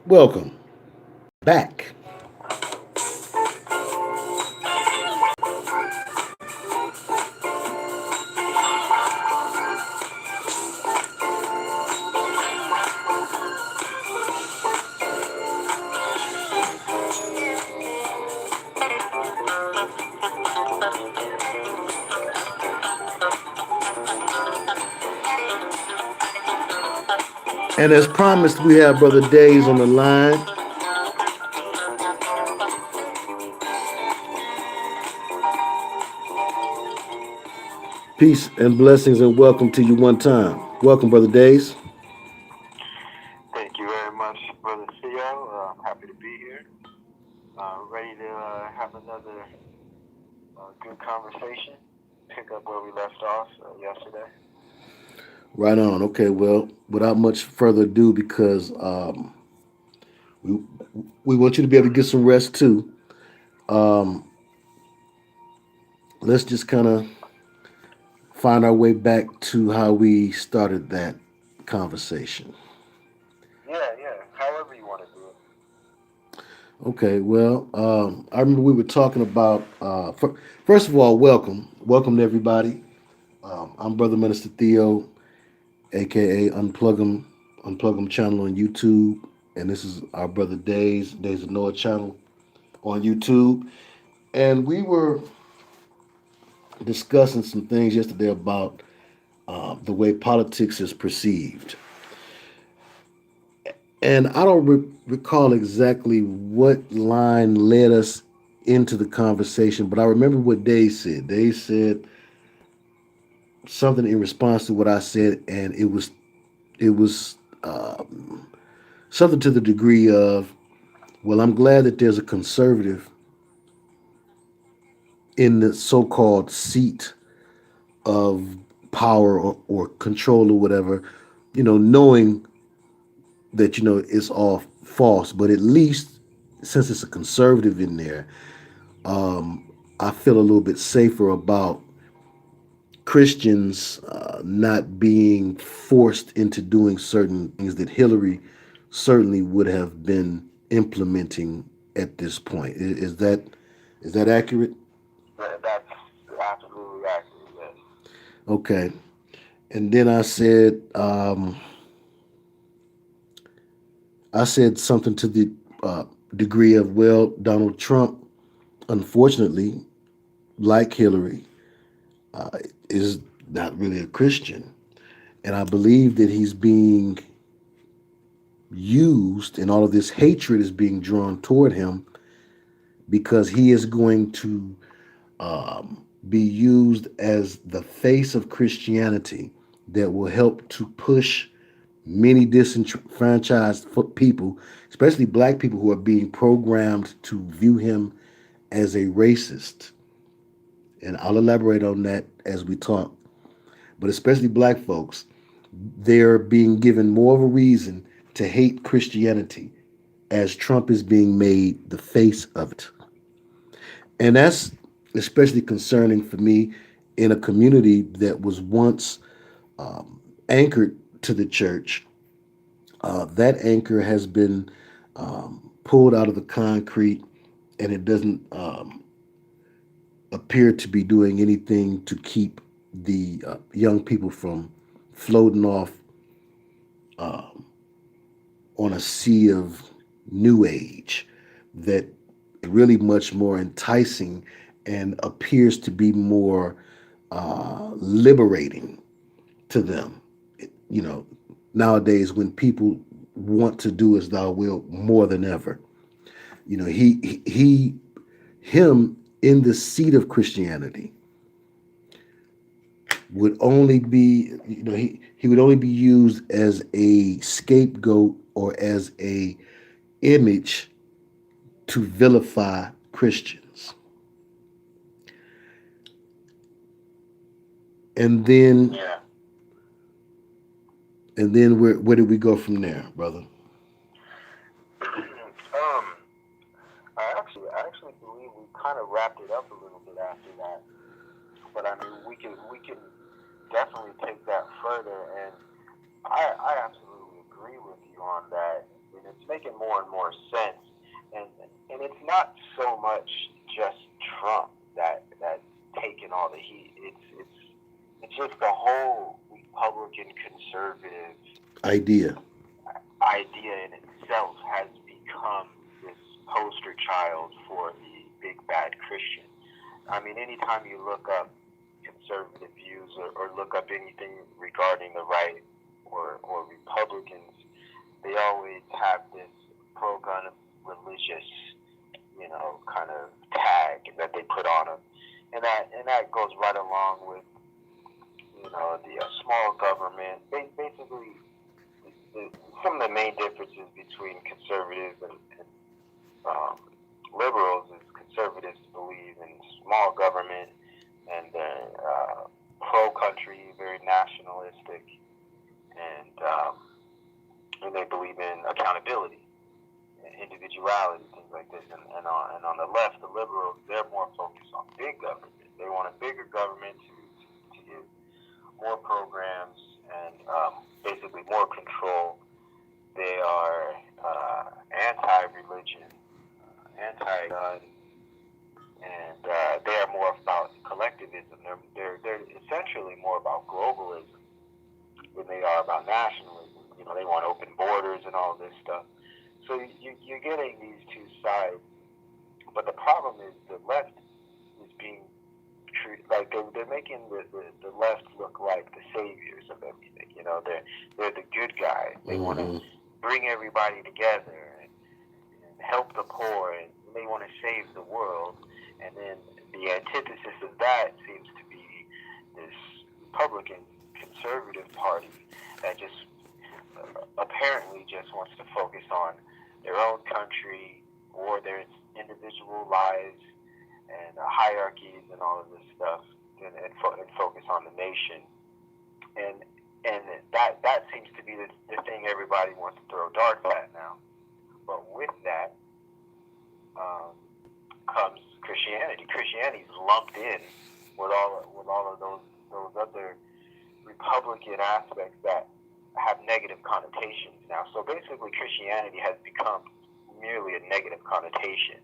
Welcome back. And as promised, we have Brother Dayz on the line. Peace and blessings and welcome to you one time. Welcome, Brother Dayz. Thank you very much, Brother Theo. I'm happy to be here. Ready to have another good conversation. Pick up where we left off yesterday. Right on. Okay, well, without much further ado, because we we want you to be able to get some rest too. Um, let's just kind of find our way back to how we started that conversation. Yeah. However you want to do it. Okay, well, I remember we were talking about, first of all, welcome to everybody. I'm Brother Minister Theo, aka Unplug 'em channel on YouTube, and this is our brother Dayz of Noah channel on YouTube. And we were discussing some things yesterday about the way politics is perceived. And I don't recall exactly what line led us into the conversation, but I remember what Dayz said. Dayz said something in response to what I said, and it was something to the degree of, well, I'm glad that there's a conservative in the so-called seat of power or control or whatever, knowing that it's all false, but at least since it's a conservative in there, I feel a little bit safer about Christians not being forced into doing certain things that Hillary certainly would have been implementing at this point. Is that accurate? That's absolutely accurate, yes. Okay. And then I said something to the degree of, well, Donald Trump, unfortunately, like Hillary, uh, is not really a Christian. And I believe that he's being used and all of this hatred is being drawn toward him because he is going to be used as the face of Christianity that will help to push many disenfranchised people, especially black people who are being programmed to view him as a racist. And I'll elaborate on that as we talk. But especially black folks, they're being given more of a reason to hate Christianity as Trump is being made the face of it. And that's especially concerning for me in a community that was once anchored to the church. That anchor has been pulled out of the concrete, and it doesn't appear to be doing anything to keep the young people from floating off on a sea of new age that really much more enticing and appears to be more liberating to them. You know, nowadays when people want to do as thou wilt more than ever, him in the seat of Christianity would only be, he would only be used as a scapegoat or as a image to vilify Christians. And then Yeah. where did we go from there, brother? I actually believe we kind of wrapped it up a little bit after that. But I mean, we can definitely take that further, and I absolutely agree with you on that. And it's making more and more sense, and it's not so much just Trump that's taking all the heat. It's just the whole Republican conservative idea in itself has become this poster child for the big bad Christian. I mean, anytime you look up conservative views or look up anything regarding the right or Republicans, they always have this pro-gun religious, kind of tag that they put on them, and that goes right along with, the small government. Basically, some of the main differences between conservatives and liberals is conservatives believe in small government and pro-country, very nationalistic, and they believe in accountability, individuality, things like this. And on the left, the liberals, they're more focused on big government. They want a bigger government to give more programs and basically more control. They are anti-religion, anti-gun, and they are more about collectivism. They're essentially more about globalism than they are about nationalism. They want open borders and all this stuff. So you're getting these two sides, but the problem is the left is being treated like they're making the left look like the saviors of everything. They're the good guys. They want to bring everybody together and help the poor, and they want to save the world. And then the antithesis of that seems to be this Republican conservative party that just apparently just wants to focus on their own country or their individual lives and hierarchies and all of this stuff, and focus on the nation. And that seems to be the thing everybody wants to throw darts at now. But with that comes Christianity. Christianity's lumped in with all of those other Republican aspects that have negative connotations now. So basically, Christianity has become merely a negative connotation,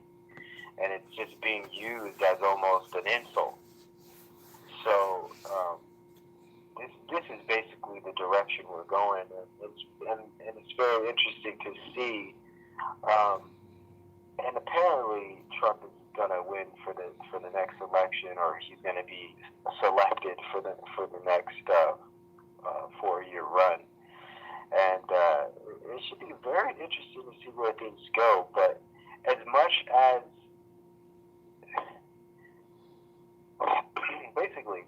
and it's just being used as almost an insult. So this is basically the direction we're going, and it's very interesting to see. And apparently, Trump is going to win for the next election, or he's going to be selected for the next 4-year run. And it should be very interesting to see where things go. But as much as basically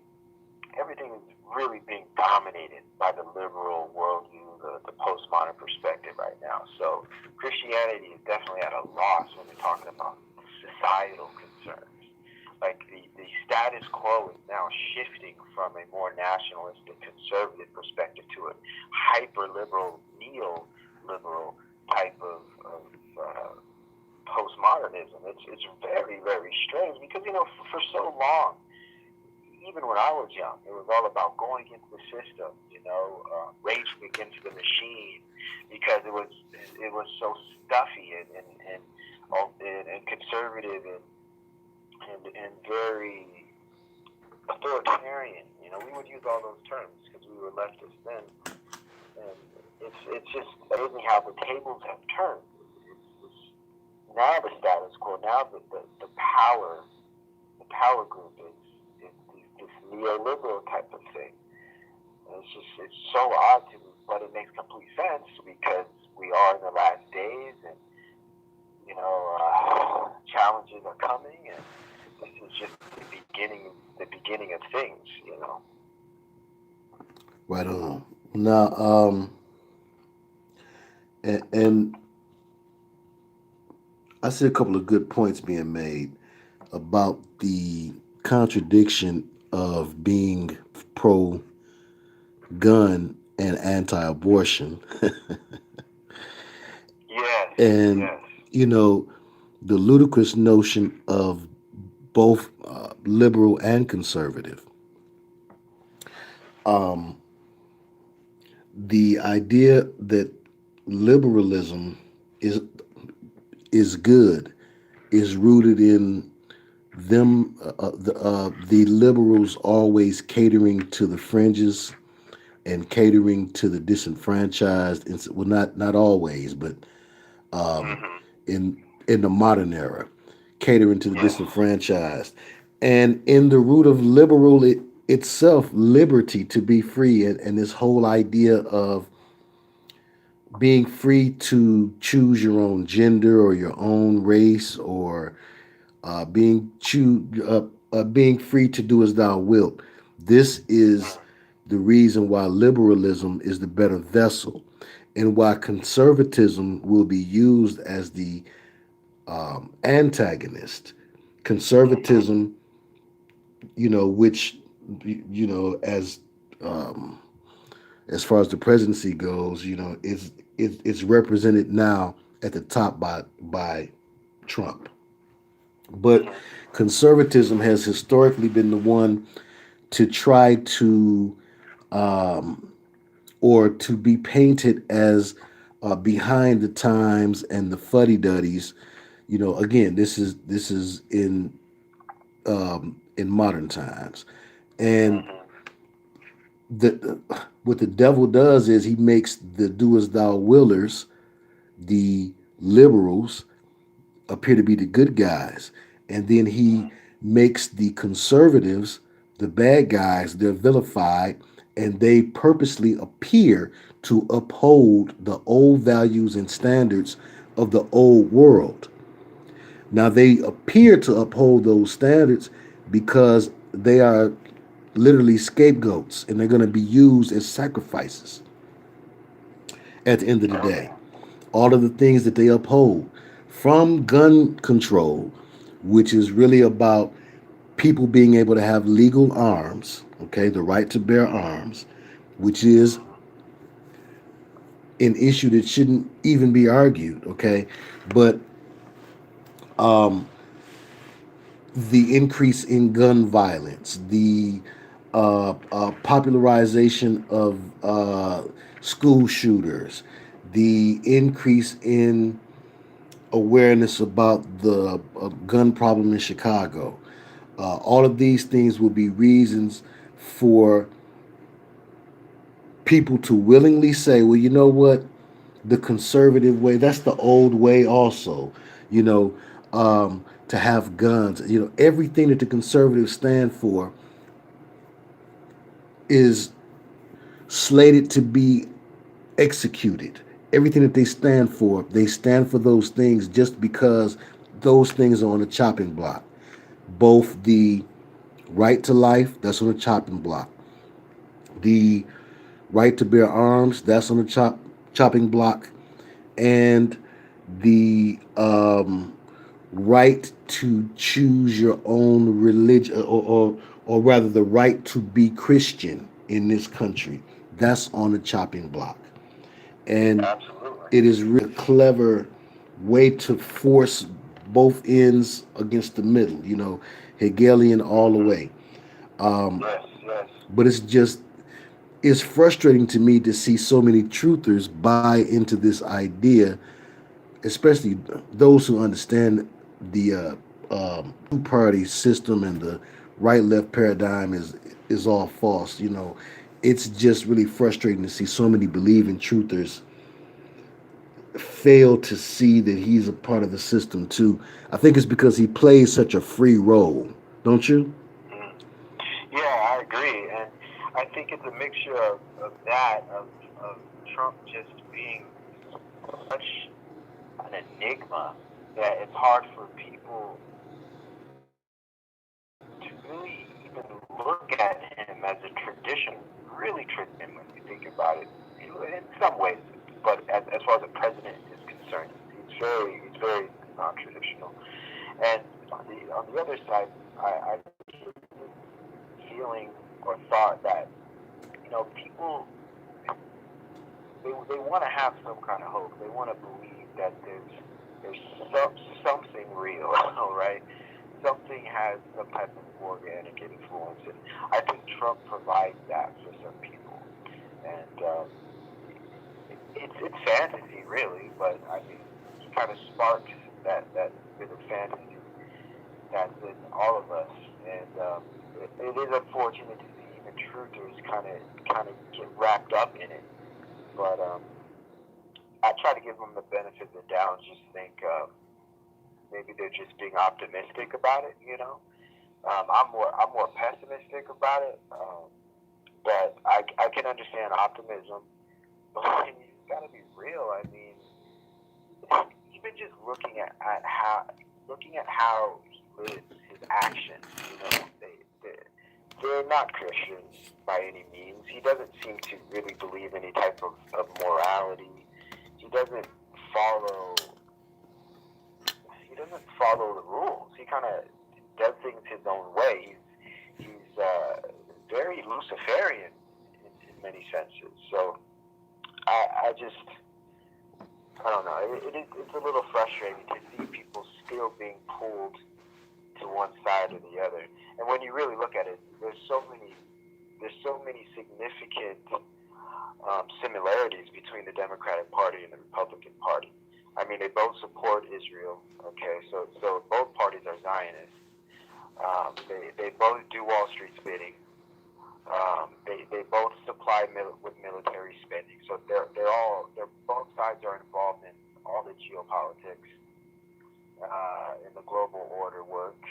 everything is really being dominated by the liberal worldview, the postmodern perspective right now. So Christianity is definitely at a loss when we're talking about societal concerns. Like the status quo is now shifting from a more nationalistic, conservative perspective to a hyper-liberal, neo-liberal type of postmodernism. It's very, very strange because, for so long, even when I was young, it was all about going against the system, raging against the machine, because it was so stuffy and conservative and very authoritarian. We would use all those terms because we were leftists then, and it's just amazing how the tables have turned. It's now the status quo. Now the power group is this neoliberal type of thing. And it's so odd to me, but it makes complete sense because we are in the last days, and challenges are coming, and this is just the beginning of things. Right on. Now, and I see a couple of good points being made about the contradiction of being pro gun and anti abortion. Yes. And, yes. The ludicrous notion of both liberal and conservative. The idea that liberalism is is good, is rooted in them, the liberals always catering to the fringes and catering to the disenfranchised. Well, not always, but Mm-hmm. in the modern era, catering to the Yes. disenfranchised, and in the root of liberal itself, liberty to be free, and this whole idea of being free to choose your own gender or your own race, or being free to do as thou wilt. This is Mm. the reason why liberalism is the better vessel, and why conservatism will be used as the antagonist. Mm-hmm. Conservatism, which um, as far as the presidency goes, it's represented now at the top by Trump. But Mm-hmm. conservatism has historically been the one to try to, or to be painted as behind the times and the fuddy duddies. Again, this is in modern times, and Mm-hmm. the what the devil does is he makes the do as thou willers, the liberals, appear to be the good guys, and then he makes the conservatives, the bad guys. They're vilified, and they purposely appear to uphold the old values and standards of the old world. Now they appear to uphold those standards because they are literally scapegoats, and they're going to be used as sacrifices at the end of the day. Okay. All of the things that they uphold, from gun control, which is really about people being able to have legal arms, okay, the right to bear arms, which is Mm-hmm. an issue that shouldn't even be argued, okay, but the increase in gun violence, the popularization of school shooters, the increase in awareness about the gun problem in Chicago. All of these things will be reasons for people to willingly say, well, you know what? The conservative way, that's the old way, also, you know, to have guns. Everything that the conservatives stand for is slated to be executed. Everything that they stand for those things just because those things are on the chopping block. Both the right to life, that's on the chopping block. The right to bear arms, that's on the chopping block. And the right to choose your own religion, or rather the right to be Christian in this country, that's on the chopping block. And Absolutely. it is really a clever way to force both ends against the middle, Hegelian all the Mm-hmm. way. Yes. Yes. But it's frustrating to me to see so many truthers buy into this idea, especially those who understand the two-party system and the right-left paradigm is all false. It's just really frustrating to see so many believing truthers fail to see that he's a part of the system too. I think it's because he plays such a free role, don't you? Mm. Yeah, I agree, and I think it's a mixture of that of Trump just being such an enigma that it's hard for people to really even look at him as a really tradition when you think about it. In some ways, but as far as a president is concerned, he's very non-traditional. And on the other side, I feeling or thought that people they want to have some kind of hope. They want to believe that there's something real, right? Something has some type of organic influence, and I think Trump provides that for some people. And it's fantasy, really, but I mean, kind of sparks that bit of fantasy that's in all of us, and it is unfortunate to see even truthers kind of get wrapped up in it. But I try to give them the benefit of the doubt. Just think maybe they're just being optimistic about it. I'm more pessimistic about it. But I can understand optimism. But you got to be real. I mean, even just looking at how he lives, his actions. They're not Christian by any means. He doesn't seem to really believe any type of morality. He doesn't follow. He doesn't follow the rules. He kind of does things his own way. He's very Luciferian in many senses. So I don't know. It's a little frustrating to see people still being pulled to one side or the other. And when you really look at it, there's so many significant similarities between the Democratic Party and the Republican Party. I mean, they both support Israel. Okay, so both parties are Zionists. They both do Wall Street's bidding. They both supply with military spending. So they're both sides are involved in all the geopolitics, in the global order work.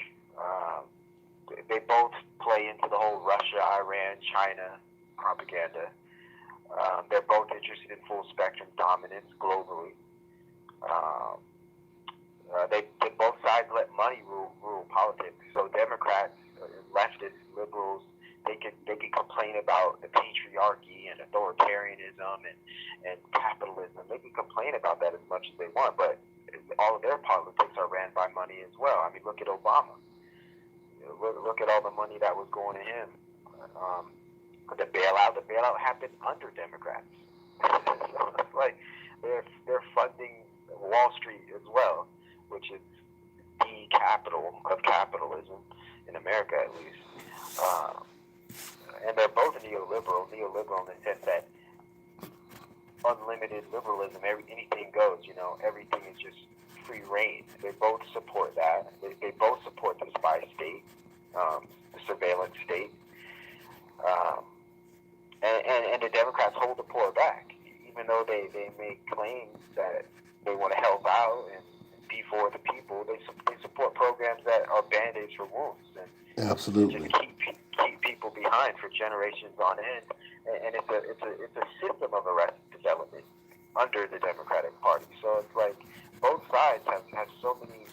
They both play into the whole Russia, Iran, China propaganda. They're both interested in full spectrum dominance globally. They both sides let money rule politics. So Democrats, leftists, liberals, they can complain about the patriarchy and authoritarianism and capitalism. They can complain about that as much as they want, but all of their politics are ran by money as well. I mean, look at Obama. Look at all the money that was going to him. The bailout happened under Democrats. So it's like they're funding Wall Street as well, which is the capital of capitalism in America, at least. And they're both neoliberal in the sense that unlimited liberalism, anything goes. Everything is just free reign. They both support that. They both support the spy state, the surveillance state. And the Democrats hold the poor back, even though they make claims that they want to help out and be for the people. They support programs that are band-aids for wounds and Absolutely. just keep people behind for generations on end. And it's a system of arrested development under the Democratic Party. So it's like both sides have so many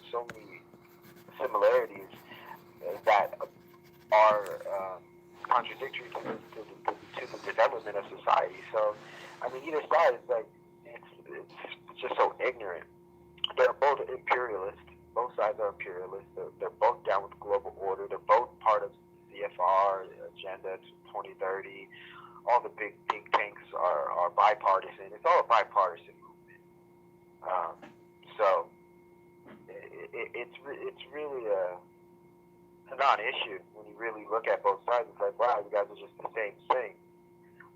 similarities that are contradictory to the development of society. So, I mean, either side is like it's just so ignorant. They're both imperialist. Both sides are imperialist. They're both down with global order. They're both part of CFR Agenda 2030. All the big tanks are bipartisan. It's all a bipartisan movement. So it's really a non-issue when you really look at both sides. It's like, wow, you guys are just the same thing.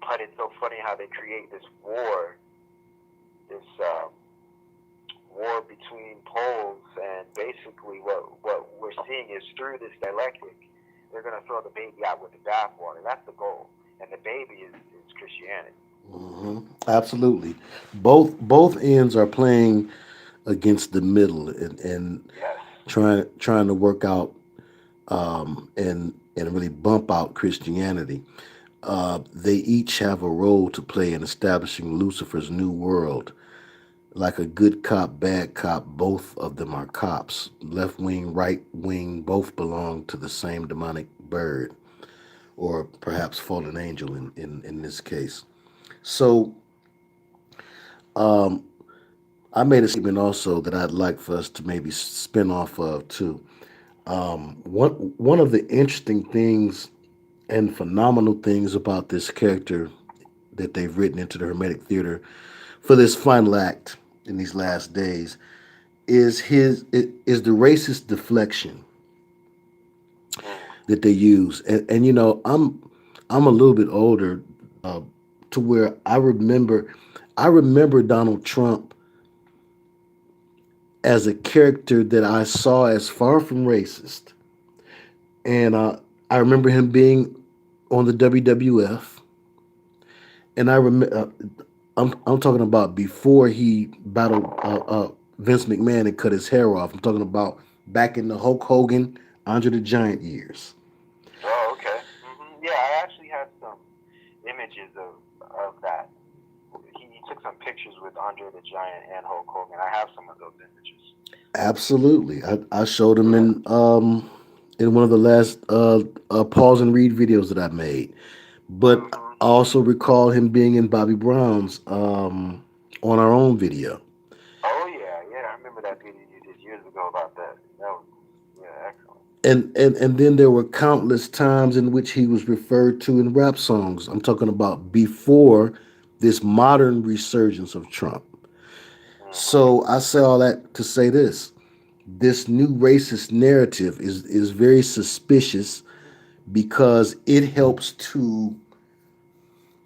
But it's so funny how they create this war, war between poles, and basically what we're seeing is through this dialectic, they're going to throw the baby out with the bathwater. That's the goal, and the baby is Christianity. Mm-hmm. Absolutely. Both ends are playing against the middle and Yes. trying to work out and really bump out Christianity. They each have a role to play in establishing Lucifer's new world. Like a good cop, bad cop, both of them are cops. Left wing, right wing, both belong to the same demonic bird, or perhaps fallen angel in this case. So I made a statement also that I'd like for us to maybe spin off of too. One of the interesting things and phenomenal things about this character that they've written into the Hermetic theater for this final act in these last days is the racist deflection that they use. And I'm a little bit older to where I remember Donald Trump as a character that I saw as far from racist. And I remember him being on the WWF. And I remember, I'm talking about before he battled Vince McMahon and cut his hair off. I'm talking about back in the Hulk Hogan, Andre the Giant years. Oh, okay. Yeah, I actually have some images of that. He took some pictures with Andre the Giant and Hulk Hogan. I have some of those images. Absolutely, I showed him in one of the last pause and read videos that I made. But I also recall him being in Bobby Brown's on our own video. Oh yeah, I remember that video you did years ago about that. That was excellent. And then there were countless times in which he was referred to in rap songs. I'm talking about before this modern resurgence of Trump. So I say all that to say this new racist narrative is very suspicious because it helps to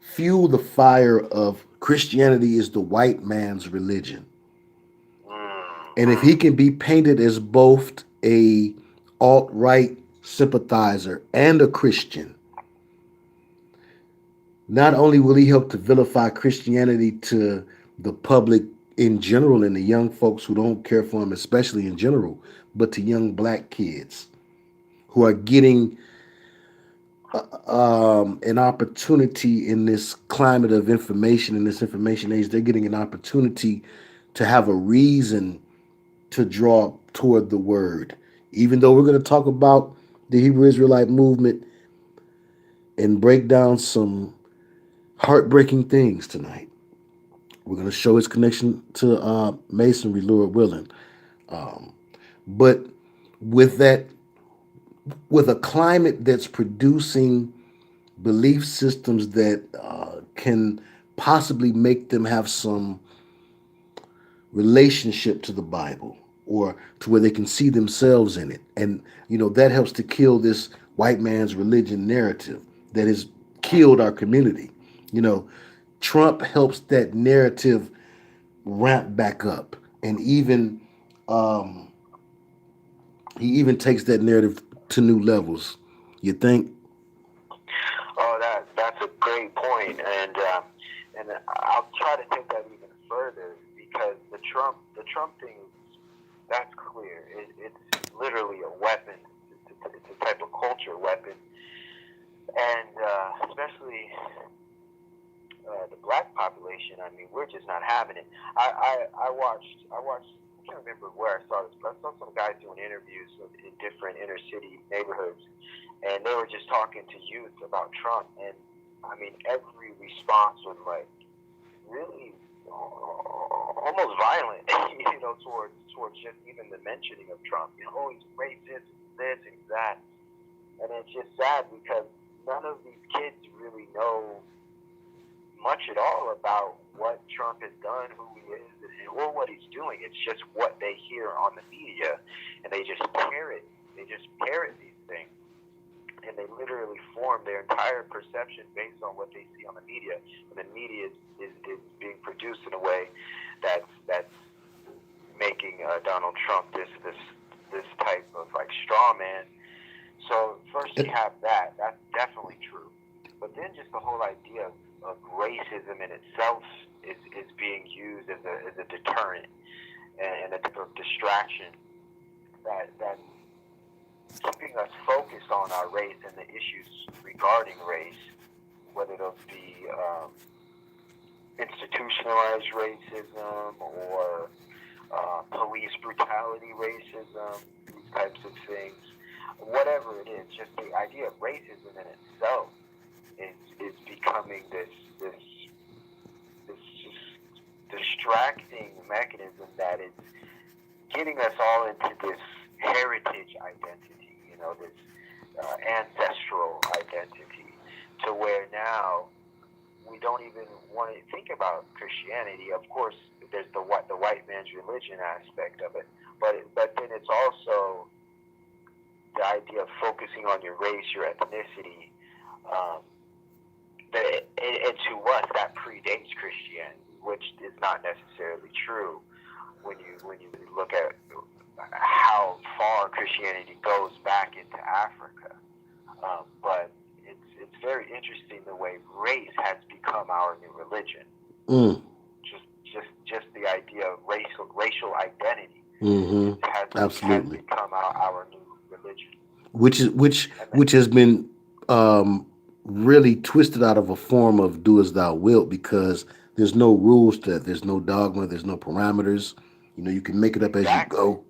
fuel the fire of Christianity is the white man's religion. And if he can be painted as both a alt-right sympathizer and a Christian, not only will he help to vilify Christianity to the public in general and the young folks who don't care for him, especially in general, but to young black kids who are getting an opportunity in this climate of information, in this information age. They're getting an opportunity to have a reason to draw toward the word. Even though we're going to talk about the Hebrew Israelite movement and break down some heartbreaking things tonight. We're going to show its connection to Masonry, Lord willing. But with that, with a climate that's producing belief systems that can possibly make them have some relationship to the Bible or to where they can see themselves in it. And, that helps to kill this white man's religion narrative that has killed our community. Trump helps that narrative ramp back up. And even he even takes that narrative to new levels. You think? Oh, that's a great point, and I'll try to take that even further because the Trump thing, that's clear. It's literally a weapon. It's a type of culture weapon, and especially the black population. I mean, we're just not having it. I watched. I can't remember where I saw this, but I saw some guys doing interviews in different inner city neighborhoods, and they were just talking to youth about Trump, and I mean, every response was like really almost violent, towards just even the mentioning of Trump. He's racist, this and that, and it's just sad because none of these kids really know much at all about what Trump has done, who he is, or what he's doing. It's just what they hear on the media, and they just parrot. They just parrot these things, and they literally form their entire perception based on what they see on the media. And the media is being produced in a way that's making Donald Trump this type of like straw man. So first you have that. That's definitely true. But then just the whole idea of racism in itself is being used as a deterrent and a type of distraction that's keeping us focused on our race and the issues regarding race, whether those be institutionalized racism or police brutality racism, these types of things, whatever it is. Just the idea of racism in itself is becoming this distracting mechanism that is getting us all into this heritage identity, this ancestral identity, to where now we don't even want to think about Christianity. Of course, there's the white man's religion aspect of it, but then it's also the idea of focusing on your race, your ethnicity. And to us, that predates Christianity, which is not necessarily true. when you look at how far Christianity goes back into Africa. But it's very interesting the way race has become our new religion. Just the idea of racial identity has become our new religion. Which has been really twisted out of a form of do as thou wilt, because there's no rules to that. There's no dogma. There's no parameters. You can make it up as you go.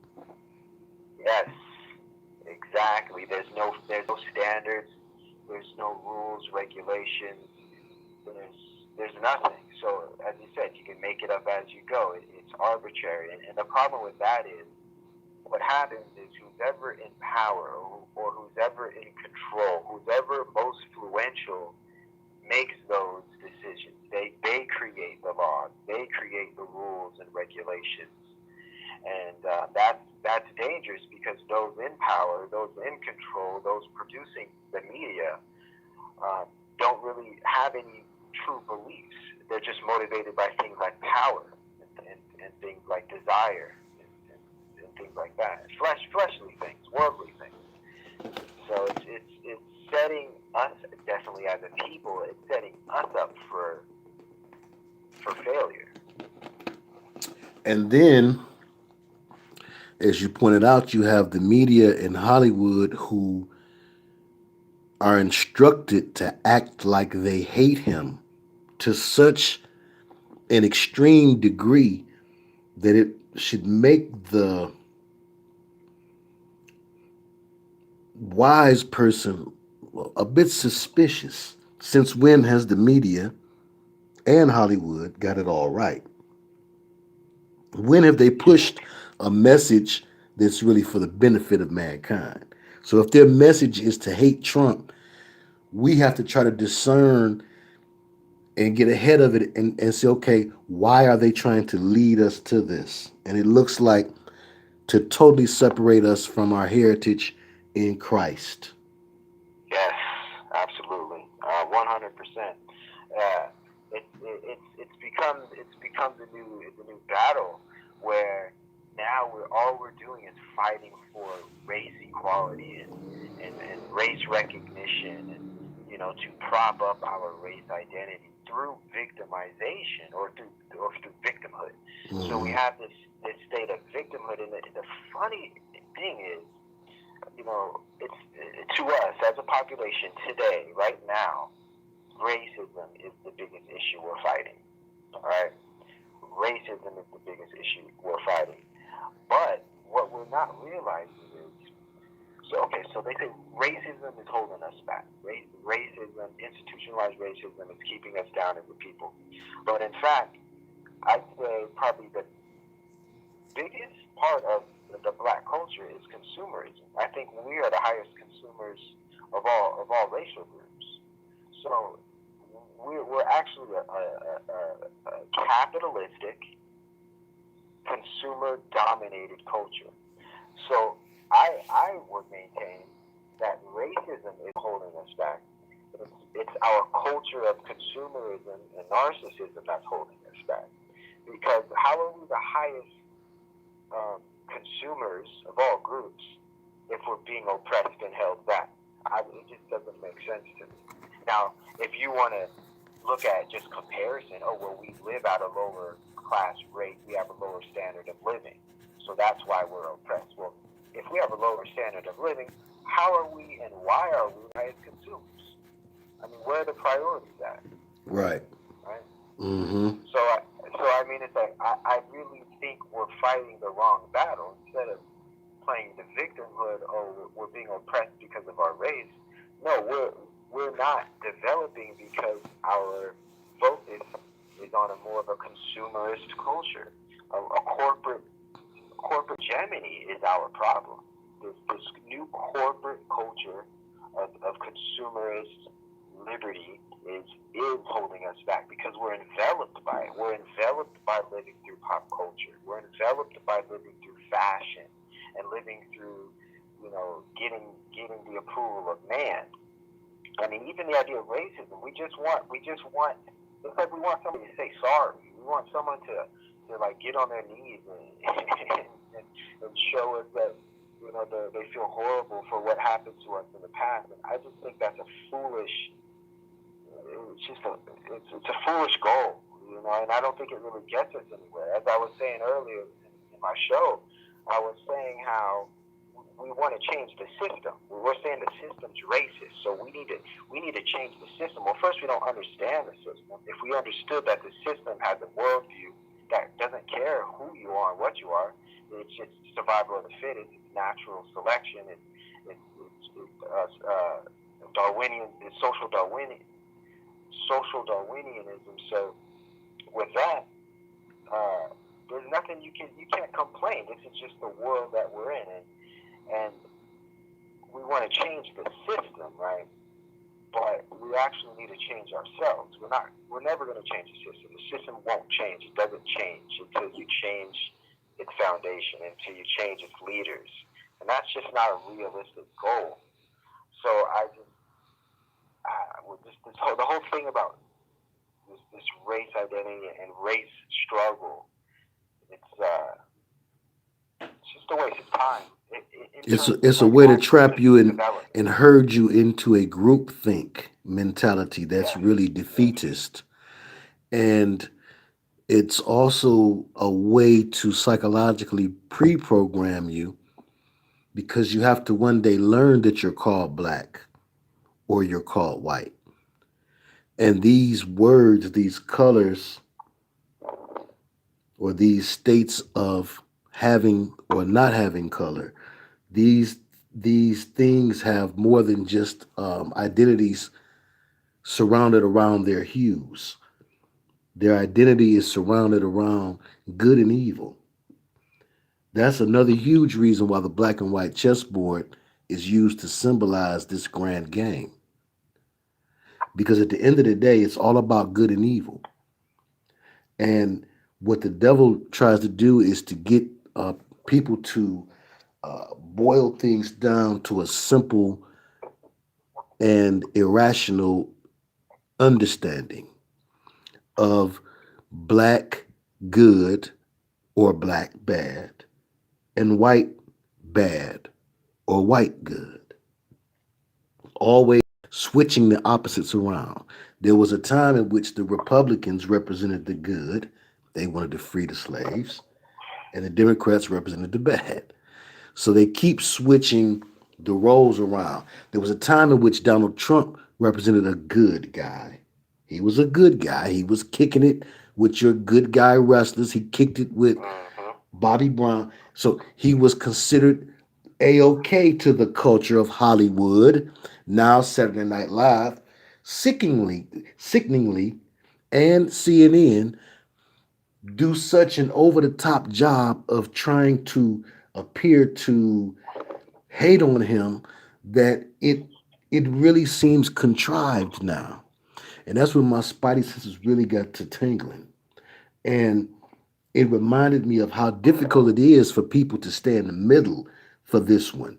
Yes, exactly. There's no standards. There's no rules, regulations. There's nothing. So as you said, you can make it up as you go. It's arbitrary, and the problem with that is what happens is who's ever in power or who's ever in control, who's ever most influential, makes those decisions. They create the laws. They create the rules and regulations. And that's dangerous, because those in power, those in control, those producing the media, don't really have any true beliefs. They're just motivated by things like power and things like desire and things like that. Fleshly things, worldly things. So it's setting us, definitely as a people, it's setting us up for failure. And then, as you pointed out, you have the media in Hollywood who are instructed to act like they hate him to such an extreme degree that it should make the wise person a bit suspicious. Since when has the media and Hollywood got it all right? When have they pushed a message that's really for the benefit of mankind? So if their message is to hate Trump, we have to try to discern and get ahead of it and say, okay, why are they trying to lead us to this? And it looks like to totally separate us from our heritage in Christ. Yes, absolutely, 100%. It's become the new battle, where now all we're doing is fighting for race equality and race recognition, and to prop up our race identity through victimization or through victimhood. Mm-hmm. So we have this state of victimhood, and the funny thing is, it's to us as a population today, right now, racism is the biggest issue we're fighting. All right, racism is the biggest issue we're fighting. But what we're not realizing is, so they say racism is holding us back. Racism, institutionalized racism, is keeping us down as a people. But in fact, I'd say probably the biggest part of the black culture is consumerism. I think we are the highest consumers of all racial groups. So we're actually a capitalistic, consumer-dominated culture. So I would maintain that racism is holding us back. It's our culture of consumerism and narcissism that's holding us back. Because how are we the highest consumers of all groups if we're being oppressed and held back? It just doesn't make sense to me. Now, if you want to look at just comparison, we live at a lower class rate, we have a lower standard of living, so that's why we're oppressed. Well, if we have a lower standard of living, how are we and why are we as consumers? I mean, where are the priorities at? Right. Mm-hmm. So I mean, it's like I really think we're fighting the wrong battle. Instead of playing the victimhood, we're being oppressed because of our race. No, we're not developing because our focus is on a more of a consumerist culture. A corporate hegemony is our problem. This new corporate culture of consumerist liberty is holding us back because we're enveloped by it. We're enveloped by living through pop culture. We're enveloped by living through fashion and living through, getting the approval of man. I mean, even the idea of racism, we just want, it's like we want somebody to say sorry. We want someone to like get on their knees and show us that they feel horrible for what happened to us in the past. And I just think that's a foolish. It's a foolish goal, and I don't think it really gets us anywhere. As I was saying earlier in my show, I was saying how we want to change the system. We're saying the system's racist, so we need to change the system. Well, first we don't understand the system. If we understood that the system has a worldview that doesn't care who you are and what you are, it's just survival of the fittest. It's natural selection. It's Darwinian. It's social Darwinianism. So with that, there's nothing you can't complain. This is just the world that we're in, and we want to change the system, right? But we actually need to change ourselves. We're never going to change the system. The system won't change. It doesn't change until you change its foundation, until you change its leaders, and that's just not a realistic goal. So the whole thing about this race identity and race struggle, it's just a waste of time. It's a way to trap you and herd you into a groupthink mentality that's really defeatist. And it's also a way to psychologically pre-program you because you have to one day learn that you're called black or you're called white. And these words, these colors, or these states of having or not having color, these things have more than just identities surrounded around their hues. Their identity is surrounded around good and evil. That's another huge reason why the black and white chessboard is used to symbolize this grand game. Because at the end of the day, it's all about good and evil. And what the devil tries to do is to get people to boil things down to a simple and irrational understanding of black good or black bad and white bad or white good. Always switching the opposites around. There was a time in which the Republicans represented the good, they wanted to free the slaves, and the Democrats represented the bad. So they keep switching the roles around. There was a time in which Donald Trump represented a good guy. He was a good guy. He was kicking it with your good guy wrestlers. He kicked it with Bobby Brown. So he was considered A-OK to the culture of Hollywood, now Saturday Night Live, sickeningly, and CNN do such an over-the-top job of trying to appear to hate on him that it really seems contrived now. And that's when my spidey senses really got to tingling. And it reminded me of how difficult it is for people to stay in the middle for this one.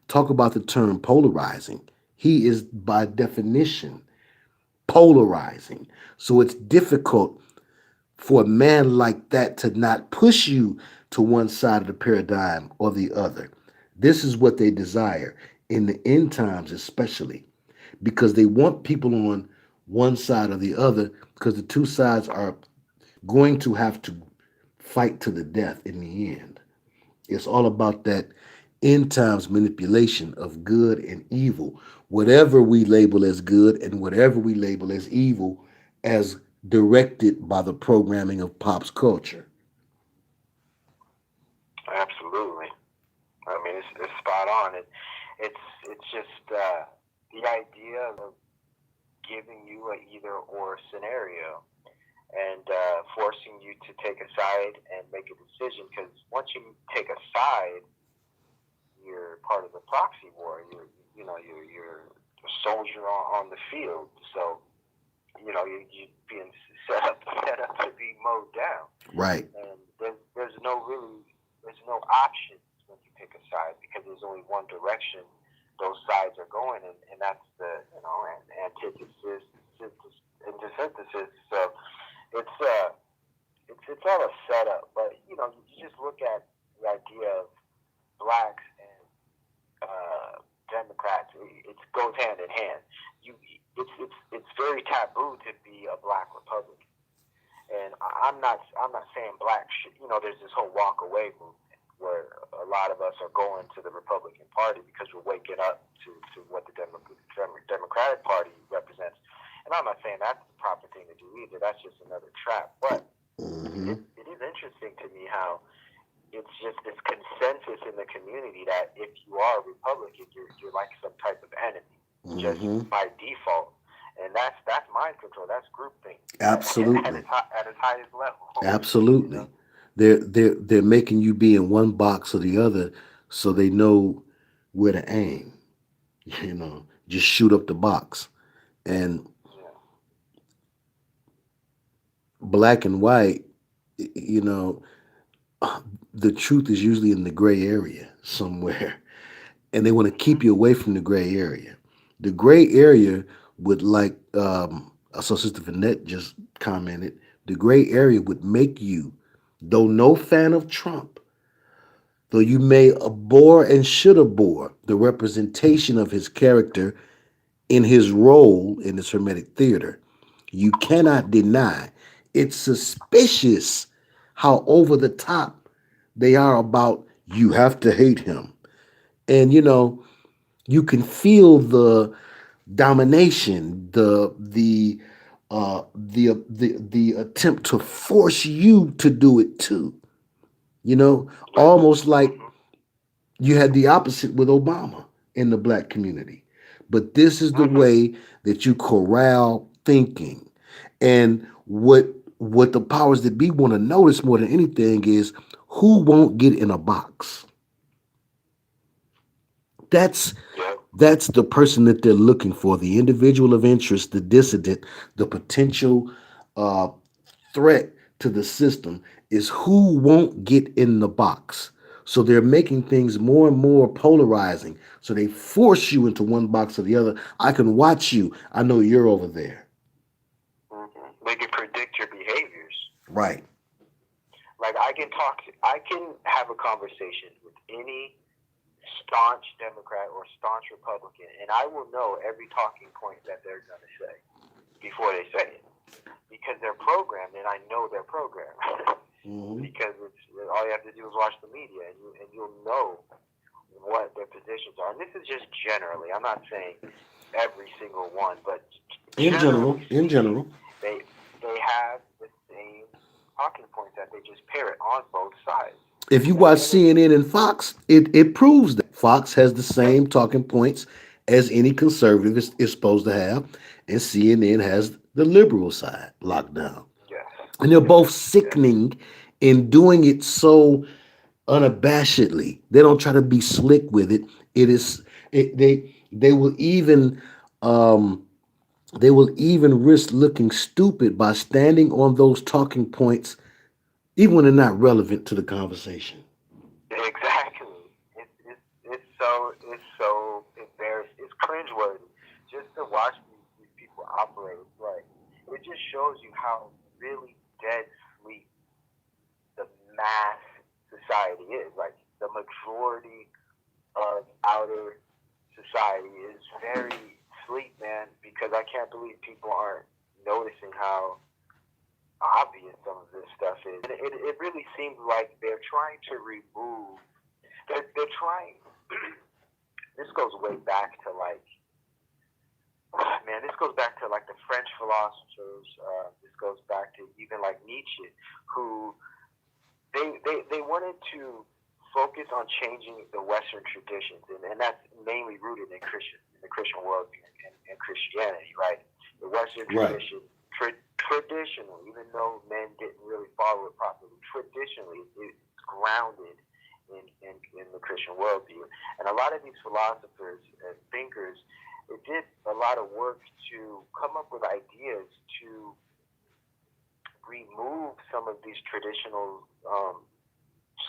Talk about the term polarizing. He is by definition polarizing. So it's difficult for a man like that to not push you to one side of the paradigm or the other. This is what they desire in the end times, especially because they want people on one side or the other because the two sides are going to have to fight to the death in the end. It's all about that end times manipulation of good and evil. Whatever we label as good and whatever we label as evil, as directed by the programming of pop's culture. Absolutely. I mean, it's spot on. It's just the idea of giving you a either or scenario and forcing you to take a side and make a decision. Because once you take a side, you're part of the proxy war. You're a soldier on the field. So you're being set up to be mowed down. Right. And there's no options when you pick a side because there's only one direction those sides are going, and that's the antithesis, synthesis. So it's all a setup. But you know, you just look at the idea of blacks and Democrats. It goes hand in hand. It's very taboo to be a black Republican. And I'm not saying black shit. You know, there's this whole walk away movement where a lot of us are going to the Republican Party because we're waking up to what the Democratic Party represents. And I'm not saying that's the proper thing to do either. That's just another trap. But it is interesting to me how it's just this consensus in the community that if you are a Republican, you're like some type of enemy, just by default. And that's mind control. That's groupthink. Absolutely. At its highest level. Absolutely. You know? They're making you be in one box or the other so they know where to aim. You know, just shoot up the box. And black and white, you know, the truth is usually in the gray area somewhere. And they want to keep you away from the gray area. The gray area would, like I saw Sister Vanette just commented, the gray area would make you, though no fan of Trump, though you may abhor and should abhor the representation of his character in his role in this Hermetic theater, you cannot deny it's suspicious how over the top they are about you have to hate him. And you know, you can feel the domination, the attempt to force you to do it too. You know, almost like you had the opposite with Obama in the black community. But this is the way that you corral thinking. And what the powers that be want to notice more than anything is who won't get in a box. That's that's the person that they're looking for, the individual of interest, the dissident, the potential uh, threat to the system is who won't get in the box. So they're making things more and more polarizing. So they force you into one box or the other. I can watch you. I know you're over there. They can predict your behaviors. Right. Like I can have a conversation with any staunch Democrat or staunch Republican, and I will know every talking point that they're going to say before they say it, because they're programmed, and I know they're programmed. Because all you have to do is watch the media, and you'll know what their positions are. And this is just generally. I'm not saying every single one, but in general, they have the same talking points that they just parrot on both sides. If you watch CNN and Fox, it proves that Fox has the same talking points as any conservative is supposed to have, and CNN has the liberal side locked down. And they're both sickening in doing it so unabashedly. They don't try to be slick with it. They will even risk looking stupid by standing on those talking points, even when they're not relevant to the conversation. Exactly. It's so embarrassing. It's cringeworthy just to watch these people operate. Like it just shows you how really dead sleep the mass society is. Like the majority of outer society is very sleep, man, because I can't believe people aren't noticing how obvious some of this stuff is. It really seems like they're trying to remove, they're trying, this goes way back to like, this goes back to like the French philosophers, this goes back to even like Nietzsche, who they wanted to focus on changing the Western traditions, and that's mainly rooted in the Christian worldview and Christianity, right? The Western tradition, traditionally, even though men didn't really follow it properly, traditionally it's grounded in the Christian worldview. And a lot of these philosophers and thinkers, it did a lot of work to come up with ideas to remove some of these traditional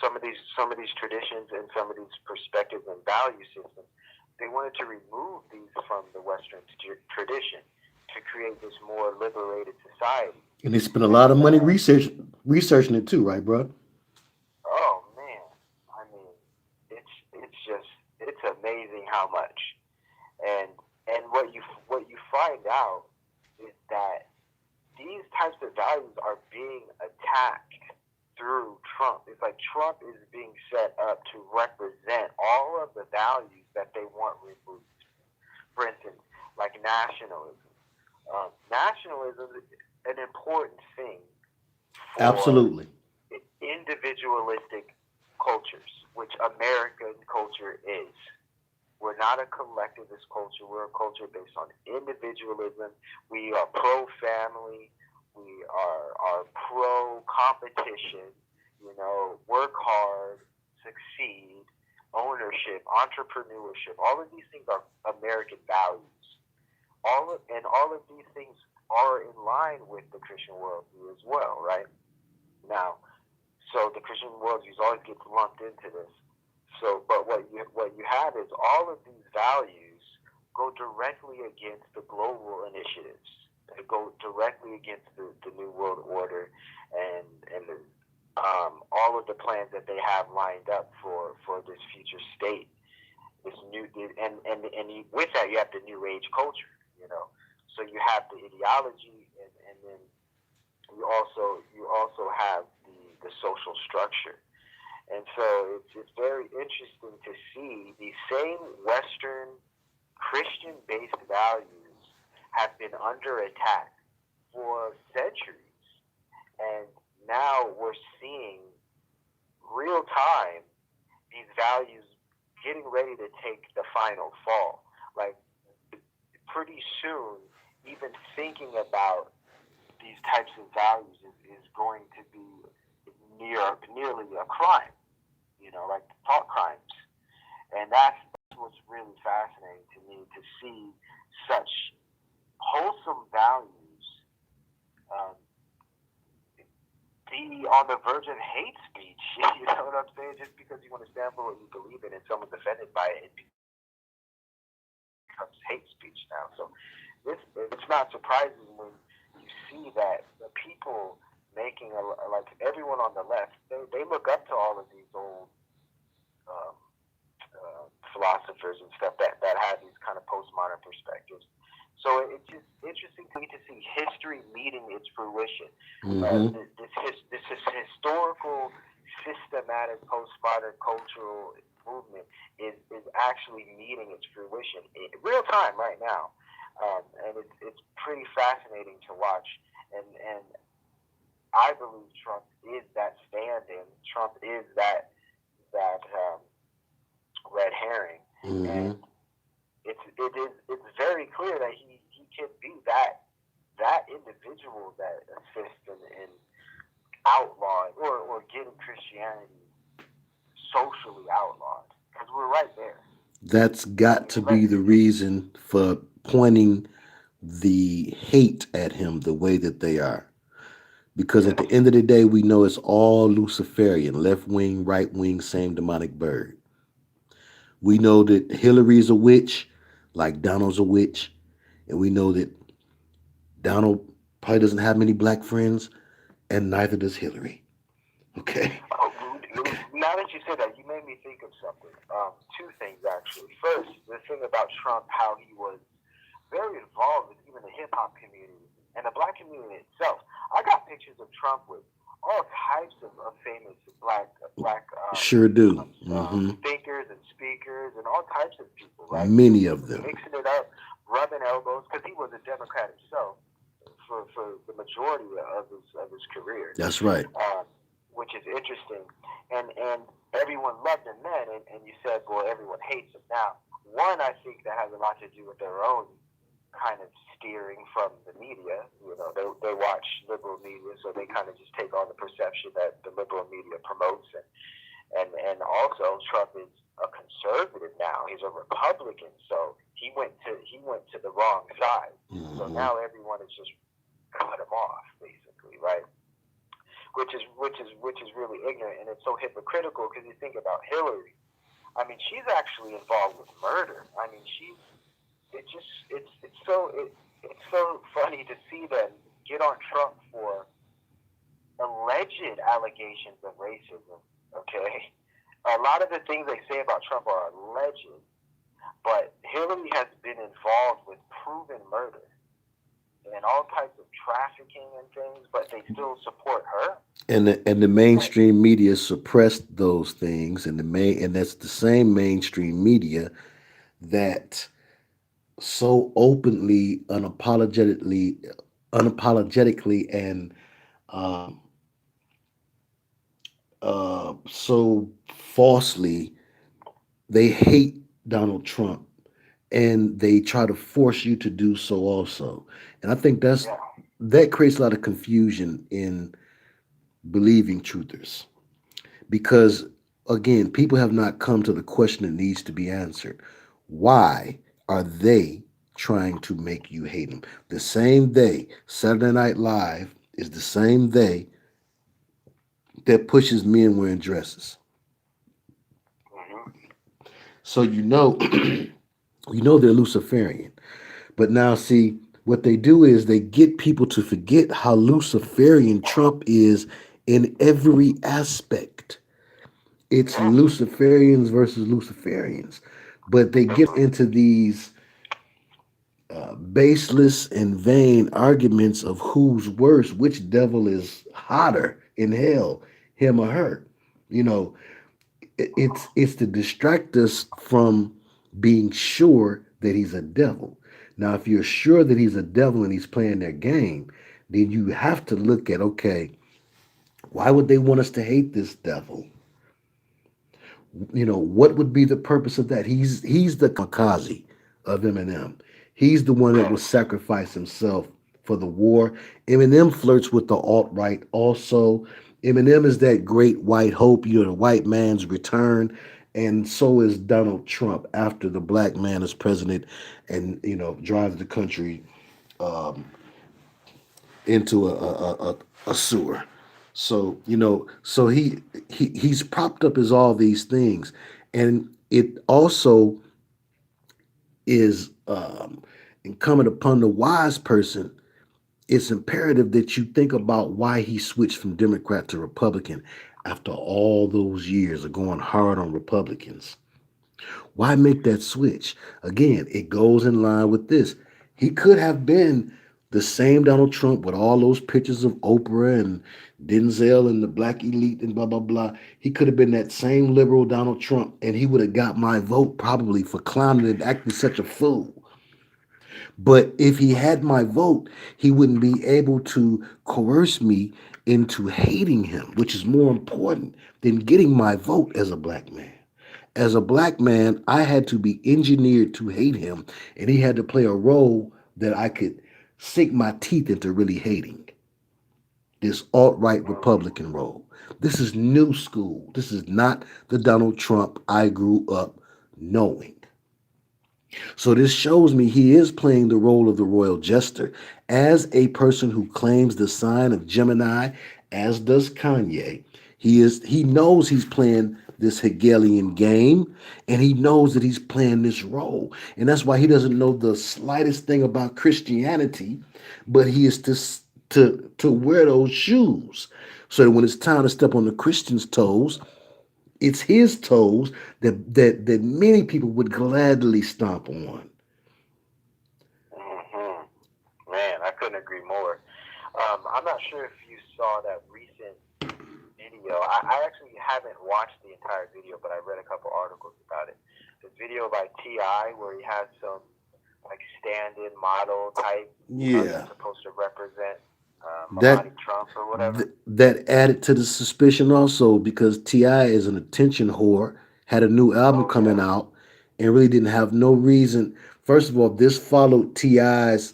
some of these traditions and some of these perspectives and value systems. They wanted to remove these from the Western tradition to create this more liberated society. And they spent a lot of money researching researching it too, right, bro? Oh man, I mean, it's just it's amazing how much, and what you find out is that these types of values are being attacked through Trump. It's like Trump is being set up to represent all of the values that they want removed. For instance, like nationalism. Nationalism is an important thing for Absolutely. individualistic cultures, which American culture is. We're not a collectivist culture. We're a culture based on individualism. We are pro-family. We are pro-competition. Work hard, succeed, ownership, entrepreneurship. All of these things are American values. All of these things are in line with the Christian worldview as well, right? Now, so the Christian worldviews always gets lumped into this. So, but what you have is all of these values go directly against the global initiatives. They go directly against the New World Order and all of the plans that they have lined up for this future state. This new and with that you have the New Age culture. So you have the ideology and then you also have the social structure. And so it's very interesting to see these same Western Christian-based values have been under attack for centuries. And now we're seeing real time these values getting ready to take the final fall. Like pretty soon, even thinking about these types of values is going to be nearly a crime, like thought crimes. And that's what's really fascinating to me, to see such wholesome values be on the verge of hate speech. You know what I'm saying? Just because you want to stand for what you believe in and someone's offended by it, it becomes hate speech now. So it's not surprising when you see that the people making like everyone on the left, they look up to all of these old philosophers and stuff that have these kind of postmodern perspectives. So it's just interesting to me to see history meeting its fruition. Mm-hmm. This historical, systematic postmodern cultural movement is actually meeting its fruition in real time right now, and it's pretty fascinating to watch. And I believe Trump is that stand-in. Trump is that red herring, and it's very clear that he can be that individual that assists in outlawing or getting Christianity socially outlawed, because we're right there. That's got to be the reason for pointing the hate at him the way that they are. Because at the end of the day, we know it's all Luciferian, left wing, right wing, same demonic bird. We know that Hillary's a witch, like Donald's a witch, and we know that Donald probably doesn't have many black friends, and neither does Hillary. Okay. Now that you said that, you made me think of something. Two things actually. First, the thing about Trump, how he was very involved with even the hip hop community and the black community itself. I got pictures of Trump with all types of famous black sure do. thinkers and speakers and all types of people, right? Many of them mixing it up, rubbing elbows, because he was a Democrat himself for the majority of his career. That's right. Which is interesting, and everyone loved him then, and you said, boy, everyone hates him now. One, I think that has a lot to do with their own kind of steering from the media. They watch liberal media, so they kind of just take on the perception that the liberal media promotes, and also Trump is a conservative now. He's a Republican, so he went to the wrong side. So now everyone is just cut him off, basically, right? Which is really ignorant, and it's so hypocritical, because you think about Hillary. I mean, she's actually involved with murder. I mean, it's so funny to see them get on Trump for alleged allegations of racism. Okay, a lot of the things they say about Trump are alleged, but Hillary has been involved with proven murder and all types of trafficking and things, but they still support her. And the mainstream media suppressed those things, and that's the same mainstream media that so openly, unapologetically, and um, so falsely, they hate Donald Trump, and they try to force you to do so also. And I think Yeah. that creates a lot of confusion in believing truthers, because again, people have not come to the question that needs to be answered. Why are they trying to make you hate them? The same they, Saturday Night Live is the same they that pushes men wearing dresses. Mm-hmm. So you know they're Luciferian. But now see, what they do is they get people to forget how Luciferian Trump is in every aspect. It's Yeah. Luciferians versus Luciferians. But they get into these baseless and vain arguments of who's worse, which devil is hotter in hell, him or her. You know, it's to distract us from being sure that he's a devil. Now, if you're sure that he's a devil and he's playing their game, then you have to look at, okay, why would they want us to hate this devil? What would be the purpose of that? He's the kamikaze of Eminem. He's the one that will sacrifice himself for the war. Eminem flirts with the alt right also. Eminem is that great white hope, the white man's return, and so is Donald Trump after the black man is president, and drives the country into a sewer. So he's propped up as all these things, and it also is incumbent upon the wise person. It's imperative that you think about why he switched from Democrat to Republican after all those years of going hard on Republicans. Why make that switch? Again, it goes in line with this. He could have been the same Donald Trump with all those pictures of Oprah and Denzel and the black elite and blah, blah, blah. He could have been that same liberal Donald Trump, and he would have got my vote probably for clowning and acting such a fool. But if he had my vote, he wouldn't be able to coerce me into hating him, which is more important than getting my vote as a black man. As a black man, I had to be engineered to hate him, and he had to play a role that I could sink my teeth into really hating. This alt right Republican role. This is new school. This is not the Donald Trump I grew up knowing. So this shows me he is playing the role of the royal jester as a person who claims the sign of Gemini, as does Kanye. He knows he's playing this Hegelian game, and he knows that he's playing this role. And that's why he doesn't know the slightest thing about Christianity, but he is to wear those shoes. So that when it's time to step on the Christian's toes, it's his toes that many people would gladly stomp on. Mm-hmm. Man, I couldn't agree more. I'm not sure if you saw that recent video. I actually haven't watched the entire video, but I read a couple articles about it. The video by T.I. where he had some like stand-in model type. Yeah. Supposed to represent That Melania Trump or whatever. that added to the suspicion also, because T.I. is an attention whore, had a new album coming out, and really didn't have no reason. First of all, this followed T.I.'s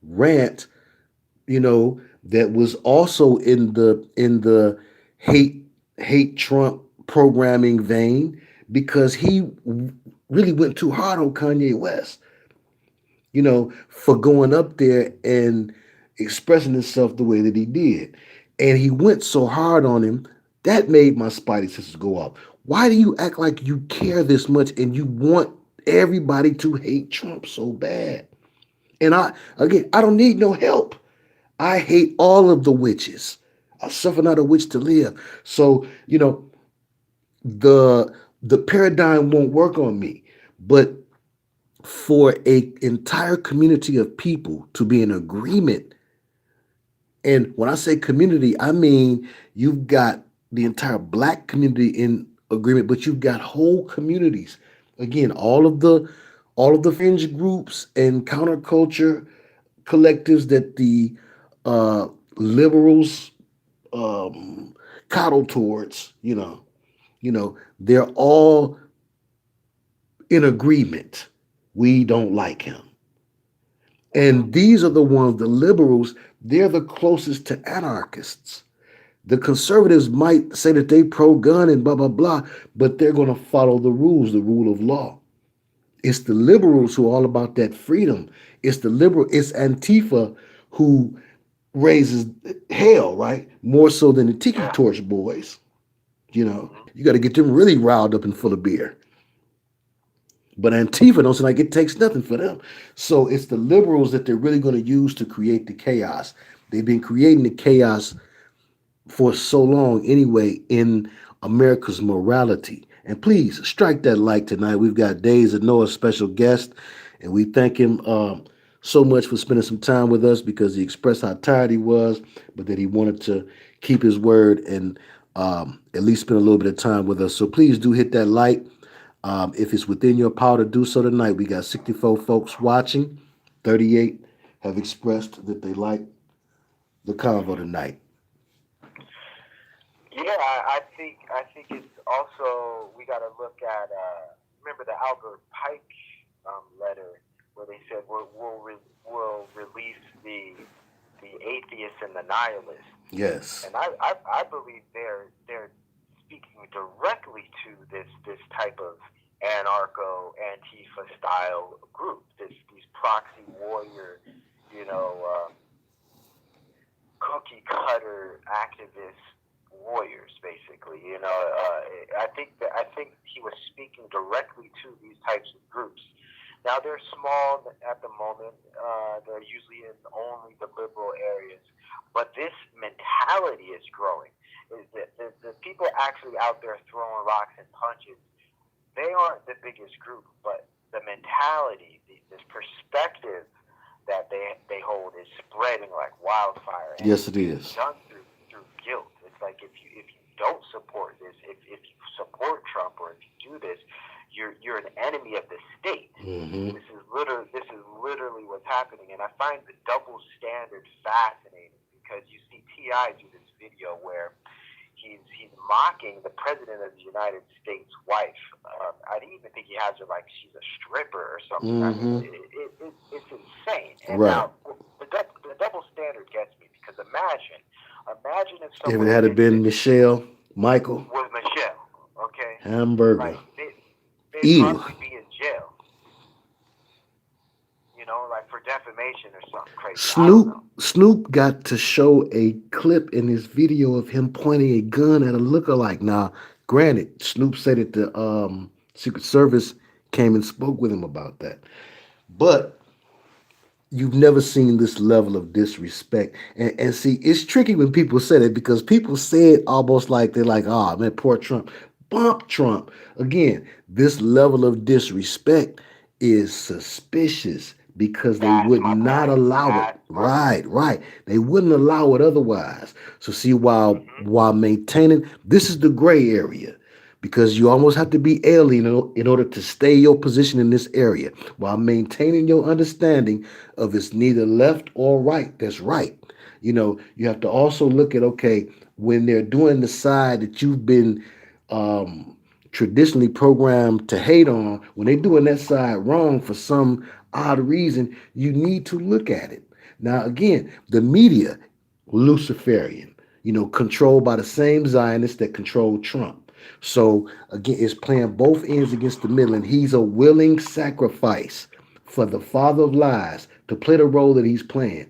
rant, that was also in the hate Trump programming vein, because he really went too hard on Kanye West, for going up there and expressing himself the way that he did. And he went so hard on him, that made my spidey senses go off. Why do you act like you care this much and you want everybody to hate Trump so bad? And I don't need no help. I hate all of the witches. I suffer not a which to live. So, the the paradigm won't work on me. But for a entire community of people to be in agreement, and when I say community, I mean you've got the entire black community in agreement, but you've got whole communities. Again, all of the fringe groups and counterculture collectives that the uh, liberals um, coddle towards, they're all in agreement. We don't like him. And these are the ones, the liberals, they're the closest to anarchists. The conservatives might say that they pro-gun and blah blah blah, but they're going to follow the rules, the rule of law. It's the liberals who are all about that freedom. It's Antifa who raises hell, right? More so than the Tiki Yeah. Torch boys. You got to get them really riled up and full of beer. But Antifa don't seem like it takes nothing for them. So it's the liberals that they're really going to use to create the chaos. They've been creating the chaos for so long anyway in America's morality. And please strike that like tonight. We've got Dayz and Noah's special guest, and we thank him so much for spending some time with us because he expressed how tired he was, but that he wanted to keep his word and at least spend a little bit of time with us. So please do hit that like. If it's within your power to do so tonight, we got 64 folks watching. 38 have expressed that they like the convo tonight. Yeah, I think it's also we got to look at remember the Albert Pike letter where they said we'll release the atheists and the nihilists. Yes. And I believe they're speaking directly to this type of anarcho Antifa style group, these proxy warrior, cookie cutter activist warriors, basically. I think he was speaking directly to these types of groups. Now they're small at the moment. They're usually in only the liberal areas, but this mentality is growing. The people actually out there throwing rocks and punches, they aren't the biggest group, but the mentality, this perspective that they hold is spreading like wildfire. And Yes, it is. done through guilt. It's like if you don't support this, if you support Trump or if you do this, you're an enemy of the state. Mm-hmm. This is literally what's happening, and I find the double standard fascinating because you see T.I. do this video where he's mocking the president of the United States' wife. I didn't even think he has her like she's a stripper or something. Mm-hmm. I mean, it's insane. And right. now the double standard gets me because imagine if If someone it had been Michelle, Michael, with Michelle, okay, hamburger, like they'd ew, probably be in jail. Like for defamation or something crazy. Snoop got to show a clip in his video of him pointing a gun at a lookalike. Now, granted, Snoop said that the Secret Service came and spoke with him about that, but you've never seen this level of disrespect. And see, it's tricky when people say that because people say it almost like they're like, oh man, poor Trump. Bump Trump. Again, this level of disrespect is suspicious because they would not allow it. Right. They wouldn't allow it otherwise. So see, while maintaining, this is the gray area because you almost have to be alien in order to stay your position in this area while maintaining your understanding of it's neither left or right that's right. You have to also look at, okay, when they're doing the side that you've been traditionally programmed to hate on, when they're doing that side wrong for some odd reason, you need to look at it. Now, again, the media, Luciferian, controlled by the same Zionists that control Trump. So, again, it's playing both ends against the middle, and he's a willing sacrifice for the father of lies to play the role that he's playing.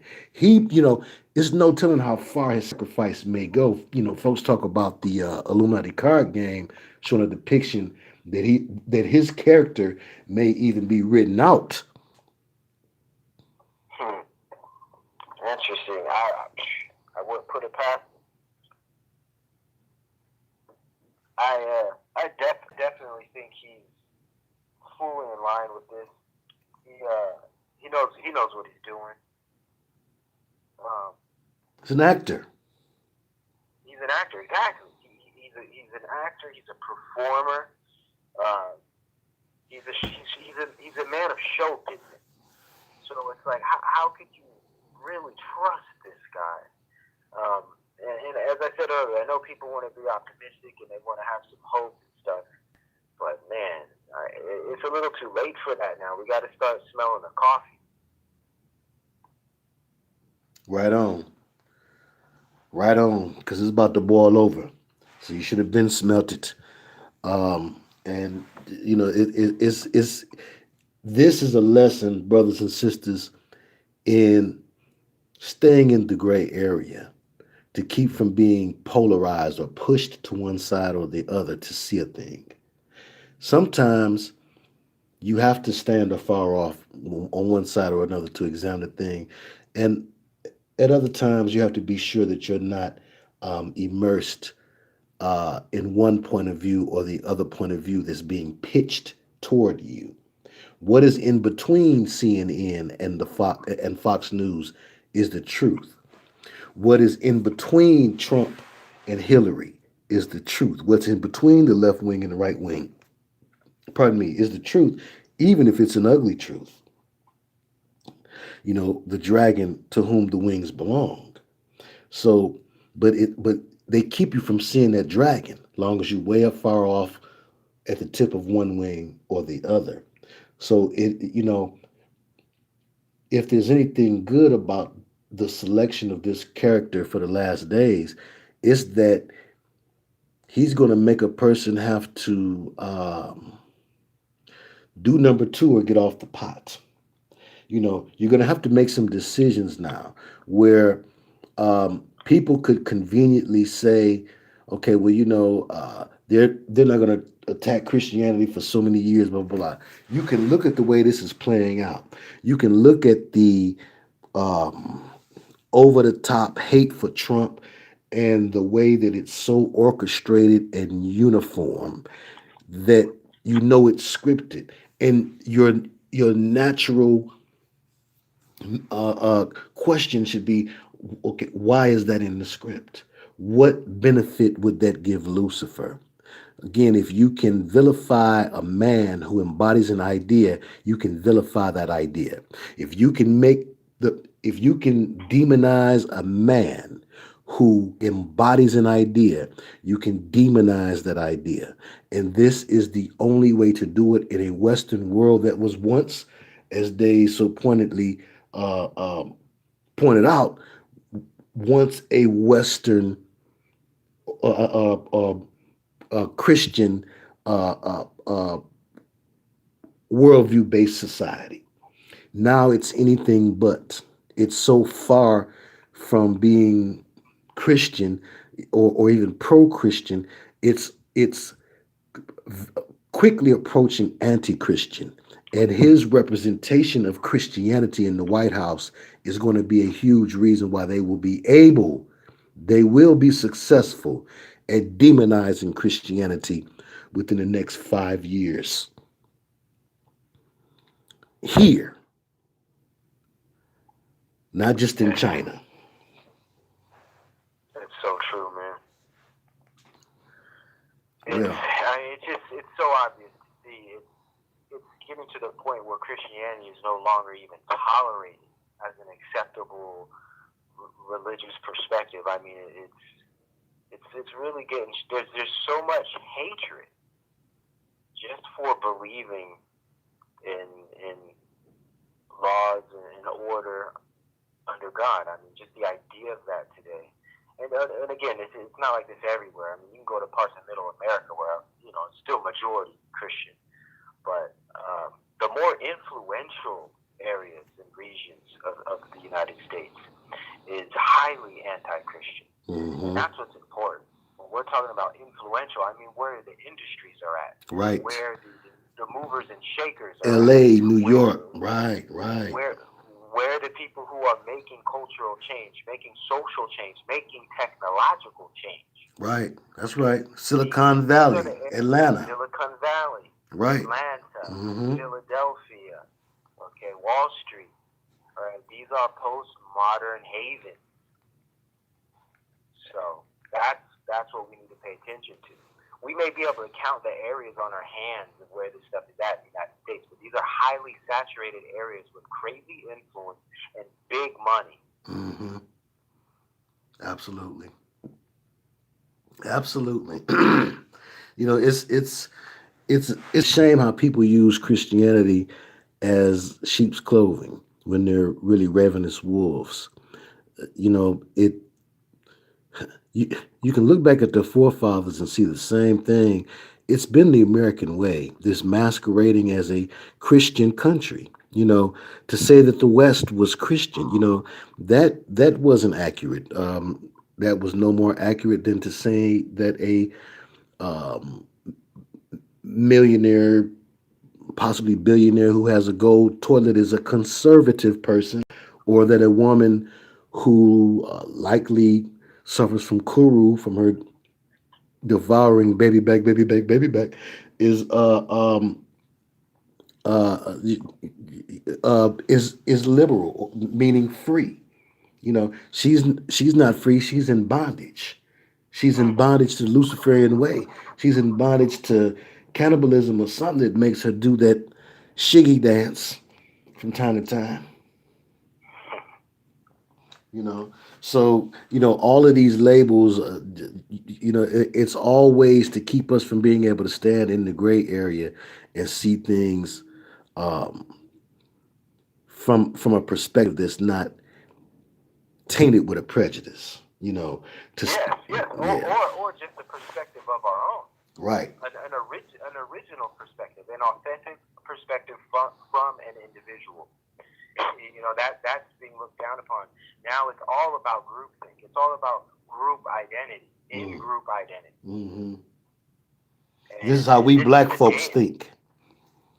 It's no telling how far his sacrifice may go. Folks talk about the Illuminati card game, showing a depiction that his character may even be written out. Interesting. I wouldn't put it past. definitely think he's fully in line with this. He knows what he's doing. Um, He's an actor. he's an actor, exactly. He's an actor. He's a performer. Uh, he's a man of show business. So it's like, how could you really trust this guy? And as I said earlier, I know people want to be optimistic and they want to have some hope and stuff. But man, it's a little too late for that now. We got to start smelling the coffee. Right on. Right on. Because it's about to boil over. So you should have been smelt it. And you know, it's this is a lesson, brothers and sisters, in staying in the gray area to keep from being polarized or pushed to one side or the other to see a thing. Sometimes you have to stand afar off on one side or another to examine the thing. And at other times, you have to be sure that you're not immersed in one point of view or the other point of view that's being pitched toward you. What is in between CNN and Fox News is the truth. What is in between Trump and Hillary is the truth. What's in between the left wing and the right wing, pardon me, is the truth, even if it's an ugly truth. You know, the dragon to whom the wings belong. So, but they keep you from seeing that dragon, long as you way up far off at the tip of one wing or the other. So if there's anything good about the selection of this character for the last days, it's that he's going to make a person have to do number two or get off the pot. You know, you're going to have to make some decisions now where people could conveniently say, okay, well, they're not going to attack Christianity for so many years, blah, blah, blah. You can look at the way this is playing out. You can look at the over the top hate for Trump and the way that it's so orchestrated and uniform that you know it's scripted. And your natural question should be, okay, why is that in the script? What benefit would that give Lucifer? Again, if you can vilify a man who embodies an idea, you can vilify that idea. If you can demonize a man who embodies an idea, you can demonize that idea. And this is the only way to do it in a Western world that was once, as they so pointedly uh, um, pointed out, once a Western uh, uh, uh, Christian uh, uh, uh, worldview based society. Now it's anything but. It's so far from being Christian or even pro Christian. It's quickly approaching anti Christian. And his representation of Christianity in the White House is going to be a huge reason why they will be successful at demonizing Christianity within the next 5 years. Here, not just in China. It's so true, man. It's so obvious to see. It's getting to the point where Christianity is no longer even tolerated as an acceptable religious perspective. I mean, it's really getting, there's so much hatred just for believing in laws and order under God. I mean, just the idea of that today. And again, it's not like this everywhere. I mean, you can go to parts of Middle America where, it's still majority Christian. But the more influential areas and regions of the United States is highly anti-Christian. Mm-hmm. And that's what's important. When we're talking about influential, I mean, where the industries are at. Right. Where the movers and shakers are LA, at. New York. Right. Where the people who are making cultural change, making social change, making technological change Right. That's right. Silicon Valley, Atlanta. Silicon Valley, Right. Atlanta, Mm-hmm. Philadelphia, okay, Wall Street. All right, these are postmodern havens. So that's what we need to pay attention to. We may be able to count the areas on our hands of where this stuff is at in the United States, but these are highly saturated areas with crazy influence and big money. Mm-hmm. Absolutely. Absolutely. It's a shame how people use Christianity as sheep's clothing when they're really ravenous wolves. You know, it you, you can look back at the forefathers and see the same thing. It's been the American way, this masquerading as a Christian country. To say that the West was Christian, that wasn't accurate. That was no more accurate than to say that a millionaire, possibly billionaire, who has a gold toilet is a conservative person, or that a woman who likely suffers from kuru from her devouring baby back, baby back, baby back, is uh, is liberal, meaning free. She's not free. She's in bondage. She's in bondage to the Luciferian way. She's in bondage to cannibalism or something that makes her do that shiggy dance from time to time. you know so all of these labels, it's always to keep us from being able to stand in the gray area and see things from a perspective that's not tainted with a prejudice. To Yes, yes, Yeah. or just the perspective of our own, Right. an original perspective, an authentic perspective from an individual. That's being looked down upon. Now it's all about groupthink. It's all about group identity, in-group identity. Mm-hmm. This is And how we this is black the folks day. think.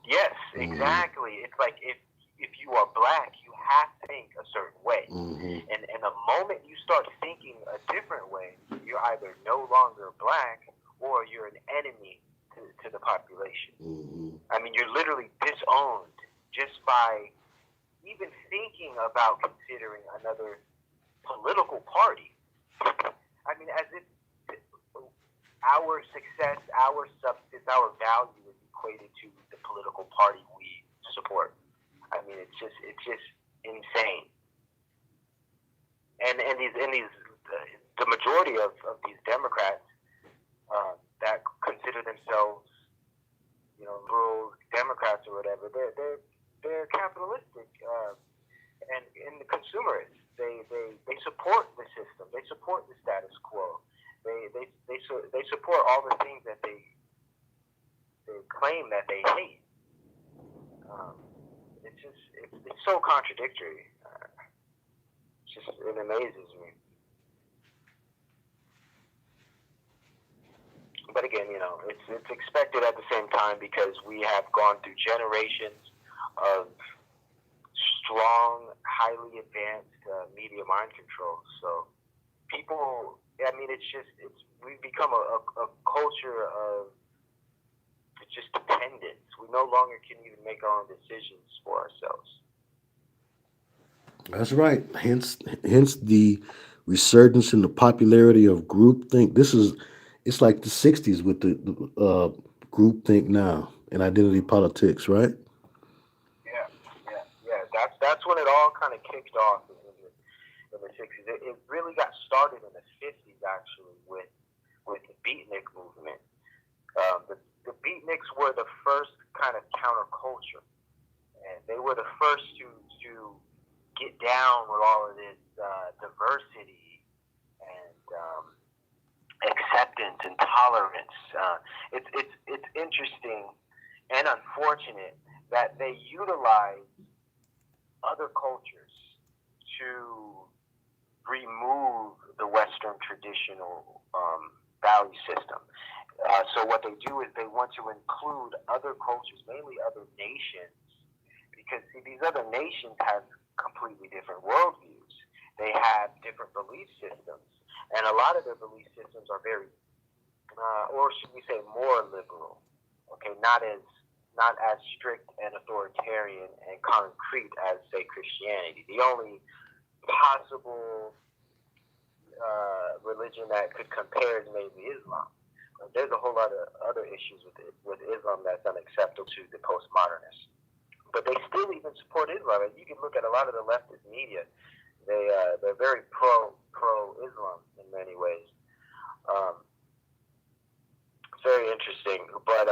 Yes, exactly. It's like if you are black, you have to think a certain way. Mm-hmm. And the moment you start thinking a different way, you're either no longer black or you're an enemy to the population. Mm-hmm. I mean, you're literally disowned just by even thinking about considering another political party. I mean, as if our success, our substance, our value is equated to the political party we support. I mean, it's just insane. And these the majority of these Democrats that consider themselves, liberal Democrats or whatever, they're capitalistic and the consumerists. They support the system. They support the status quo. They support all the things that they claim that they hate. It's so contradictory. It amazes me. But again, it's expected at the same time because we have gone through generations of strong, highly advanced media mind control. So people, I mean, we've become a culture of just dependence. We no longer can even make our own decisions for ourselves. That's right. Hence the resurgence in the popularity of groupthink. It's like the '60s with the groupthink now and identity politics, right? Yeah. That's when it all kind of kicked off in the '60s. It really got started in the '50s actually with the beatnik movement. The beatniks were the first kind of counterculture, and they were the first to get down with all of this diversity and acceptance and tolerance. It's interesting and unfortunate that they utilize other cultures to remove the Western traditional value system. So what they do is they want to include other cultures, mainly other nations, because see, these other nations have completely different worldviews. They have different belief systems. And a lot of their belief systems are very, or should we say, more liberal. Okay, not as strict and authoritarian and concrete as, say, Christianity. The only possible religion that could compare is maybe Islam. There's a whole lot of other issues with Islam that's unacceptable to the postmodernists. But they still even support Islam. And you can look at a lot of the leftist media. They're very pro Islam in many ways. Very interesting. But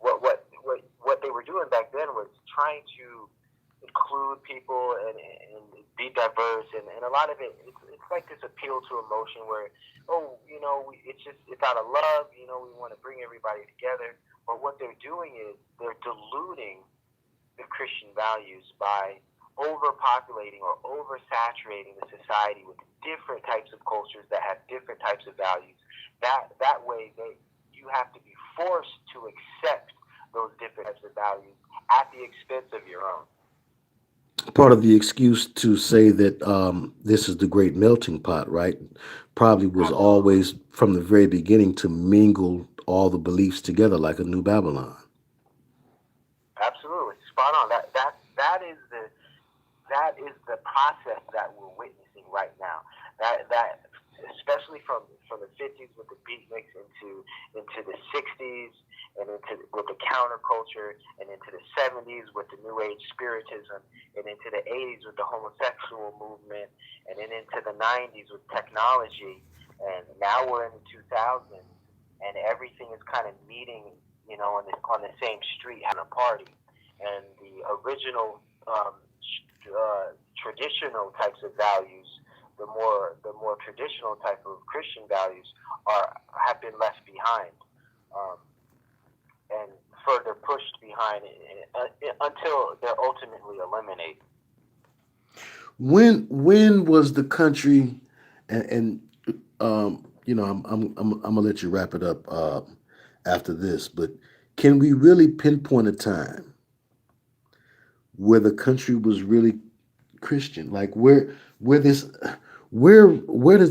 what they were doing back then was trying to include people and be diverse, and a lot of it's like this appeal to emotion where, it's out of love, we want to bring everybody together. But what they're doing is they're diluting the Christian values by overpopulating or oversaturating the society with different types of cultures that have different types of values. That way you have to be forced to accept those different types of values at the expense of your own. Part of the excuse to say that this is the great melting pot, right? Probably was always from the very beginning to mingle all the beliefs together like a new Babylon. Absolutely, spot on. That is the process that we're witnessing right now. That especially from the 50s with the beat mix into the 60s and with the counterculture, and into the 70s with the New Age spiritism, and into the 80s with the homosexual movement, and then into the 90s with technology, and now we're in the 2000s, and everything is kind of meeting, on the same street having a party, and the original traditional types of values, the more traditional type of Christian values have been left behind. And further pushed behind until they're ultimately eliminated. When was the country, and I'm gonna let you wrap it up after this, but can we really pinpoint a time where the country was really Christian? Like where does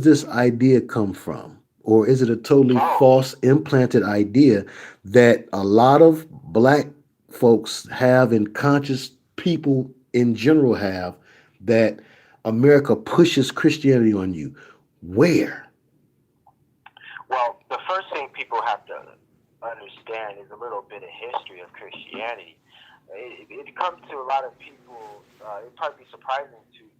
this idea come from? Or is it a totally false implanted idea that a lot of black folks have and conscious people in general have, that America pushes Christianity on you? Where? Well, the first thing people have to understand is a little bit of history of Christianity. It comes to a lot of people, it'd probably be surprising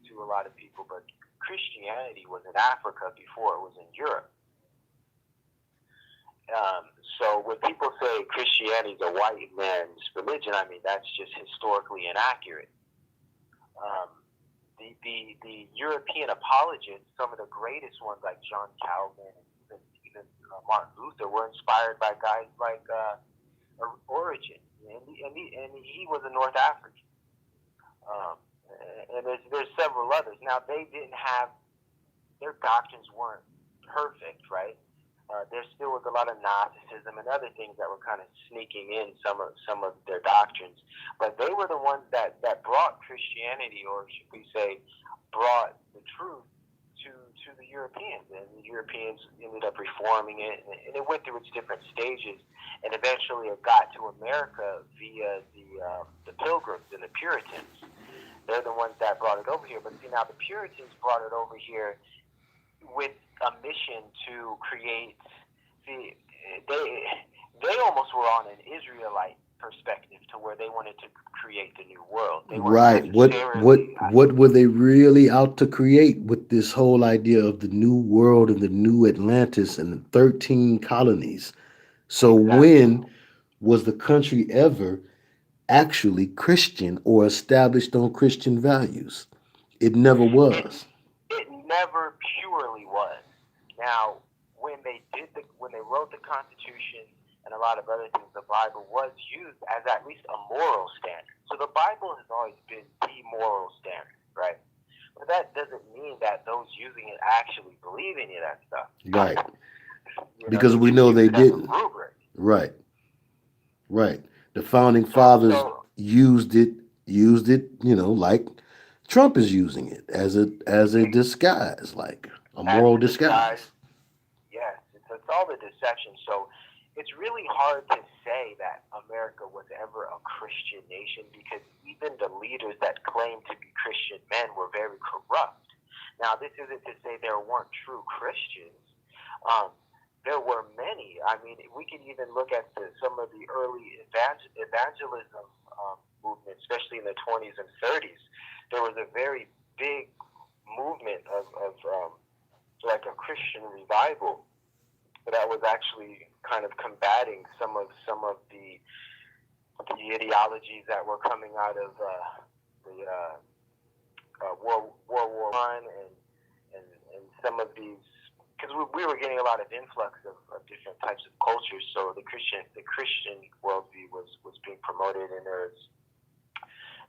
to a lot of people, but Christianity was in Africa before it was in Europe. So when people say Christianity is a white man's religion, I mean, that's just historically inaccurate. The European apologists, some of the greatest ones like John Calvin and even Martin Luther, were inspired by guys like Origen, and he was a North African. And there's several others. Now, they didn't have, their doctrines weren't perfect, right? There still was a lot of Gnosticism and other things that were kind of sneaking in some of their doctrines. But they were the ones that brought Christianity, or should we say, brought the truth to the Europeans. And the Europeans ended up reforming it, and it went through its different stages. And eventually it got to America via the Pilgrims and the Puritans. They're the ones that brought it over here. But see, now the Puritans brought it over here with a mission to create. See, they almost were on an Israelite perspective, to where they wanted to create the new world. They right. What were they really out to create with this whole idea of the new world and the new Atlantis and the 13 colonies? So exactly. When was the country ever actually Christian or established on Christian values? It never was. It never purely was. Now, when they wrote the Constitution and a lot of other things, the Bible was used as at least a moral standard. So the Bible has always been the moral standard, right? But that doesn't mean that those using it actually believe any of that stuff. Right. Because we know they didn't. Right. Right. The founding fathers used it, like Trump is using it as a disguise, like a moral disguise. all the deception. So it's really hard to say that America was ever a Christian nation, because even the leaders that claimed to be Christian men were very corrupt. Now, this isn't to say there weren't true Christians. There were many. I mean, we can even look at some of the early evangelism movement, especially in the 20s and 30s. There was a very big movement of like a Christian revival that was actually kind of combating some of the ideologies that were coming out of the World War I and some of these, because we were getting a lot of influx of different types of cultures. So the Christian worldview was being promoted, and there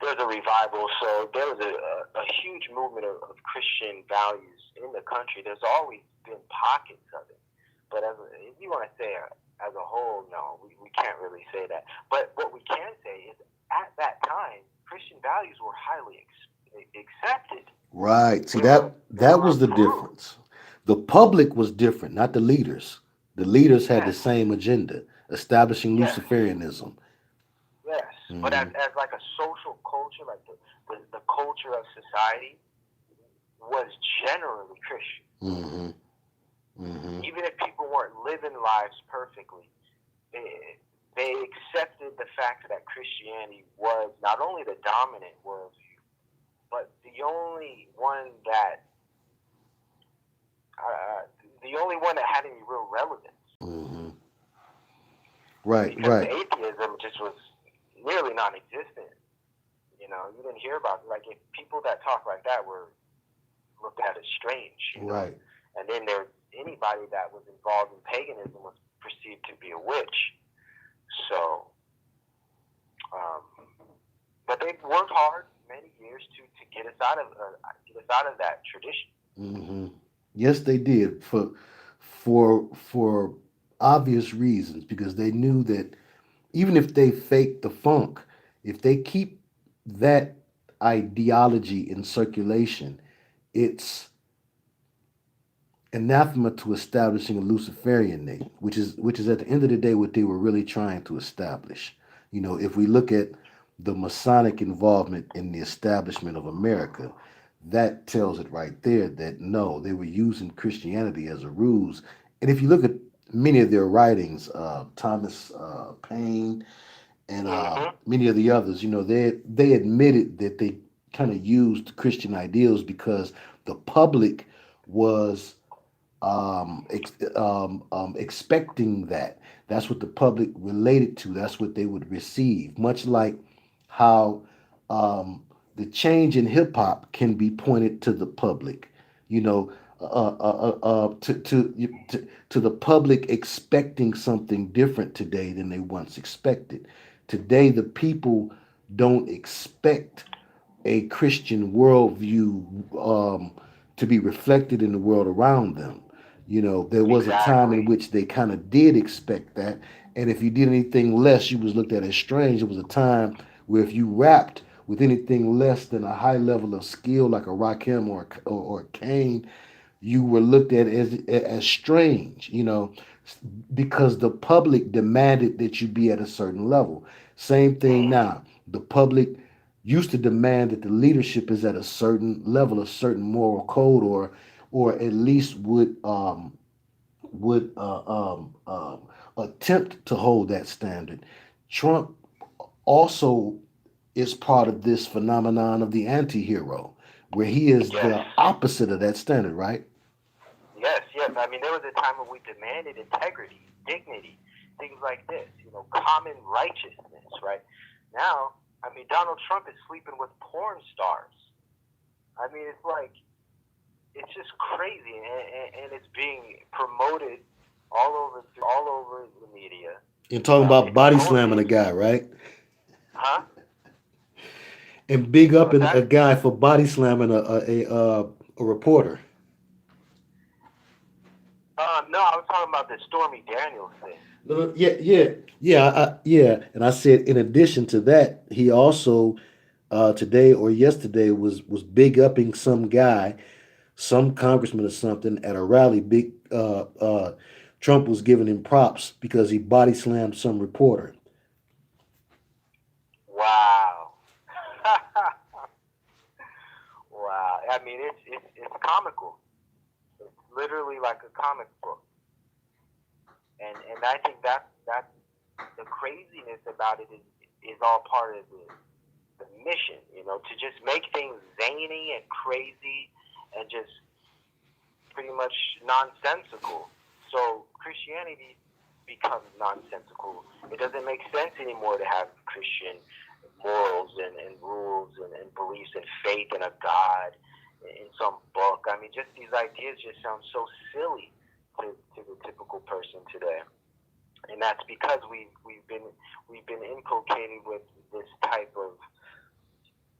was a revival. So there was a huge movement of Christian values in the country. There's always been pockets of it. But if you want to say as a whole, no, we can't really say that. But what we can say is at that time, Christian values were highly accepted. Right. See, that was the difference. The public was different, not the leaders. The leaders had the same agenda, establishing Luciferianism. Yes, but as like a social culture, like the culture of society was generally Christian. Mm-hmm. Mm-hmm. Even if people weren't living lives perfectly, they accepted the fact that Christianity was not only the dominant worldview, but the only one that had any real relevance. Mm-hmm. Right, because right. atheism just was nearly non-existent. You know, you didn't hear about, like, if people that talk like that were looked at as strange. You know? Right. And then anybody that was involved in paganism was perceived to be a witch. So, but they worked hard many years to get us out of that tradition. Mm-hmm. Yes, they did for obvious reasons, because they knew that even if they fake the funk, if they keep that ideology in circulation, it's anathema to establishing a Luciferian name, which is at the end of the day what they were really trying to establish. You know, if we look at the Masonic involvement in the establishment of America, that tells it right there that no, they were using Christianity as a ruse. And if you look at many of their writings, Thomas Paine and many of the others, you know, they admitted that they kind of used Christian ideals because the public was expecting that. That's what the public related to. That's what they would receive. Much like how the change in hip hop can be pointed to the public. You know, to the public expecting something different today than they once expected. Today, the people don't expect a Christian worldview to be reflected in the world around them. You know, there was a time in which they kind of did expect that, and if you did anything less, you was looked at as strange. It was a time where if you rapped with anything less than a high level of skill, like a Rakim or Kane, you were looked at as strange. You know, because the public demanded that you be at a certain level. Same thing now. The public used to demand that the leadership is at a certain level, a certain moral code, or at least would attempt to hold that standard. Trump also is part of this phenomenon of the anti-hero, where he is the opposite of that standard, right? Yes. I mean, there was a time when we demanded integrity, dignity, things like this, you know, common righteousness, right? Now, I mean, Donald Trump is sleeping with porn stars. I mean, it's just crazy, and it's being promoted all over the media. You're talking about body slamming a guy, right? Huh? And big up a guy for body slamming a reporter. No, I was talking about the Stormy Daniels thing. Yeah. And I said, in addition to that, he also today or yesterday was big upping some guy, some congressman or something at a rally, Trump was giving him props because he body slammed some reporter. Wow. Wow. I mean, it's comical. It's literally like a comic book. And I think that's the craziness about it is all part of the mission, to just make things zany and crazy and just pretty much nonsensical. So Christianity becomes nonsensical. It doesn't make sense anymore to have Christian morals and rules and beliefs and faith in a God in some book. I mean, just these ideas just sound so silly to the typical person today. And that's because we've been inculcated with this type of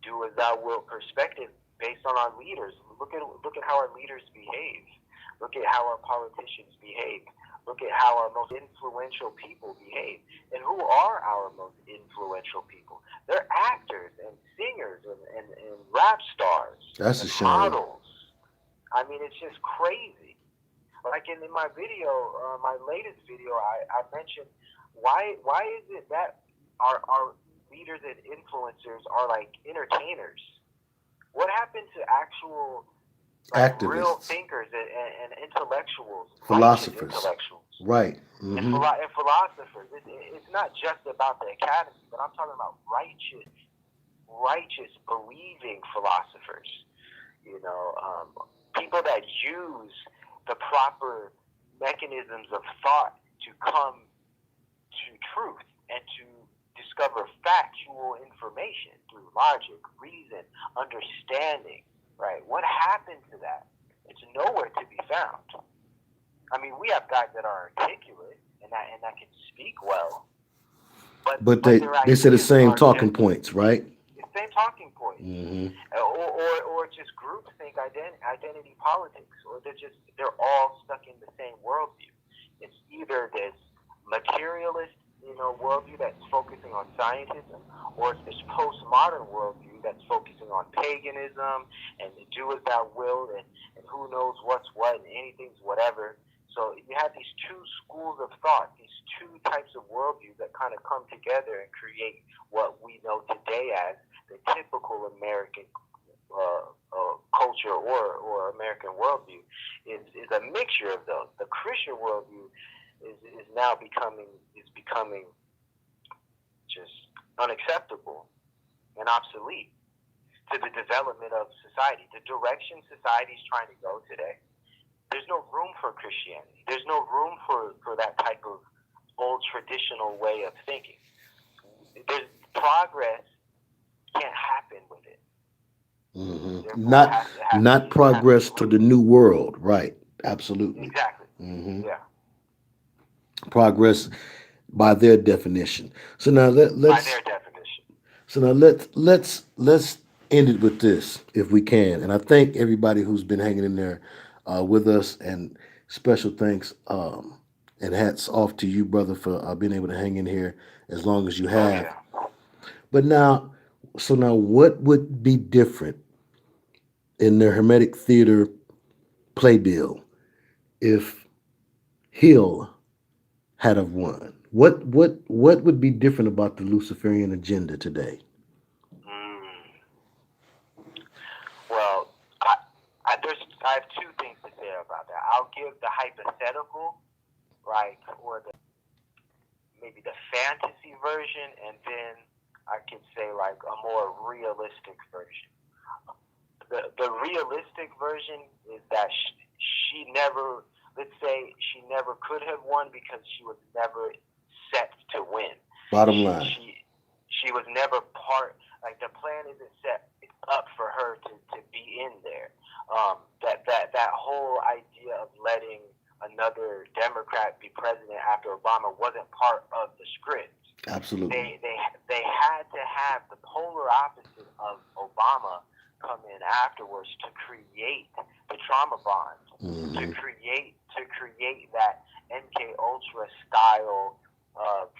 do as thou wilt perspective based on our leaders. Look at how our leaders behave. Look at how our politicians behave. Look at how our most influential people behave. And who are our most influential people? They're actors and singers and rap stars. That's a and shame. models. I mean, it's just crazy. Like in my video, my latest video, I mentioned why is it that our leaders and influencers are like entertainers? What happened to actual Activists, real thinkers and intellectuals, philosophers, intellectuals, right? And philosophers? It's not just about the academy, but I'm talking about righteous, believing philosophers. People that use the proper mechanisms of thought to come to truth and to discover factual information through logic, reason, understanding, right? What happened to that? It's nowhere to be found. I mean, we have guys that are articulate and that can speak well, but they say the same talking points, right? The same talking points, mm-hmm. or just groupthink identity politics, or they're all stuck in the same worldview. It's either this materialist, worldview that's focusing on scientism, or it's this postmodern worldview that's focusing on paganism and do as thou wilt and who knows what's what and anything's whatever. So you have these two schools of thought, these two types of worldviews that kind of come together and create what we know today as the typical American culture or American worldview is a mixture of those. The Christian worldview is now becoming just unacceptable and obsolete to the development of society, the direction society is trying to go today. There's no room for Christianity. There's no room for that type of old traditional way of thinking. There's progress can't happen with it. Mm-hmm. Not progress to the new world, right? Absolutely. Exactly. Mm-hmm. Yeah. Progress by their definition. So now let's by their definition. So now let's end it with this if we can. And I thank everybody who's been hanging in there with us, and special thanks and hats off to you, brother, for being able to hang in here as long as you have. Oh, yeah. But now what would be different in the Hermetic Theater playbill if Hill had have won? What would be different about the Luciferian agenda today? Well, I have two things to say about that. I'll give the hypothetical, or maybe the fantasy version, and then I could say a more realistic version. The realistic version is that she never, let's say, she never could have won because she was never set to win. Bottom line. She was never part, the plan isn't set up for her to be in there. That whole idea of letting another Democrat be president after Obama wasn't part of the script. Absolutely. They had to have the polar opposite of Obama come in afterwards to create the trauma bond, to create that MK Ultra style of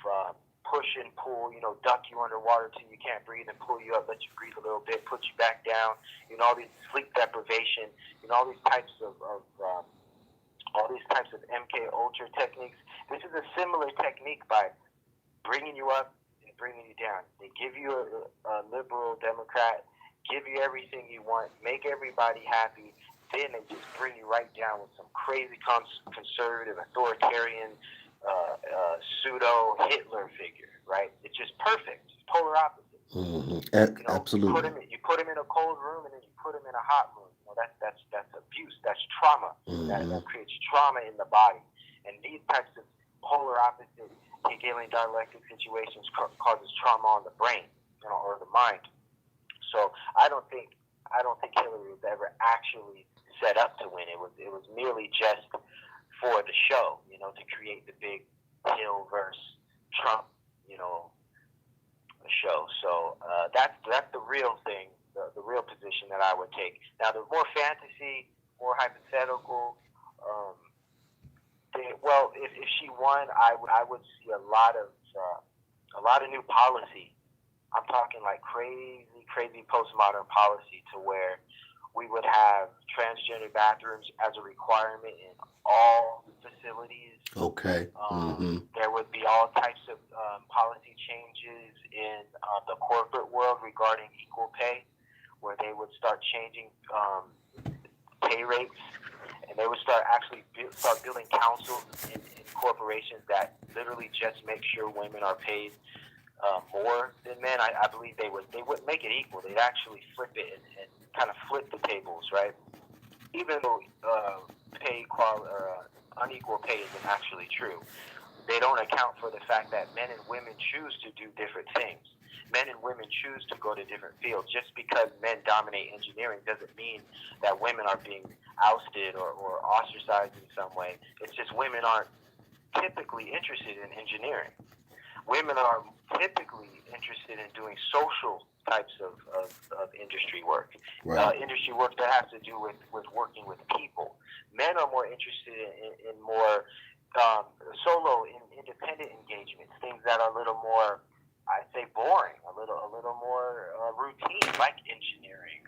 push and pull, duck you underwater till you can't breathe and pull you up, let you breathe a little bit, put you back down, all these sleep deprivation, all these types of all these types of MK Ultra techniques. This is a similar technique by bringing you up and bringing you down. They give you a liberal Democrat, give you everything you want, make everybody happy. Then they just bring you right down with some crazy conservative, authoritarian, pseudo Hitler figure. Right? It's just perfect. It's polar opposite. Absolutely. You put him in a cold room and then you put him in a hot room. That's abuse. That's trauma. That creates trauma in the body. And these types of polar opposite Hegelian dialectic situations causes trauma on the brain, or the mind. So I don't think Hillary was ever actually set up to win. It was merely just for the show, to create the big Hill versus Trump, show. So that's the real thing, the real position that I would take. Now, the more fantasy, more hypothetical. Well, if she won, I would see a lot of new policy. I'm talking like crazy postmodern policy, to where we would have transgender bathrooms as a requirement in all facilities. Okay. There would be all types of policy changes in the corporate world regarding equal pay, where they would start changing pay rates, and they would start building councils in corporations that literally just make sure women are paid more than men. I believe they wouldn't make it equal. They'd actually flip it and kind of flip the tables, right? Even though unequal pay isn't actually true, they don't account for the fact that men and women choose to do different things. Men and women choose to go to different fields. Just because men dominate engineering doesn't mean that women are being ousted or ostracized in some way. It's just women aren't typically interested in engineering. Women are typically interested in doing social types of industry work. Right. Industry work that has to do with working with people. Men are more interested in more solo, independent engagements, things that are a little more, I'd say, boring, a little more routine, like engineering,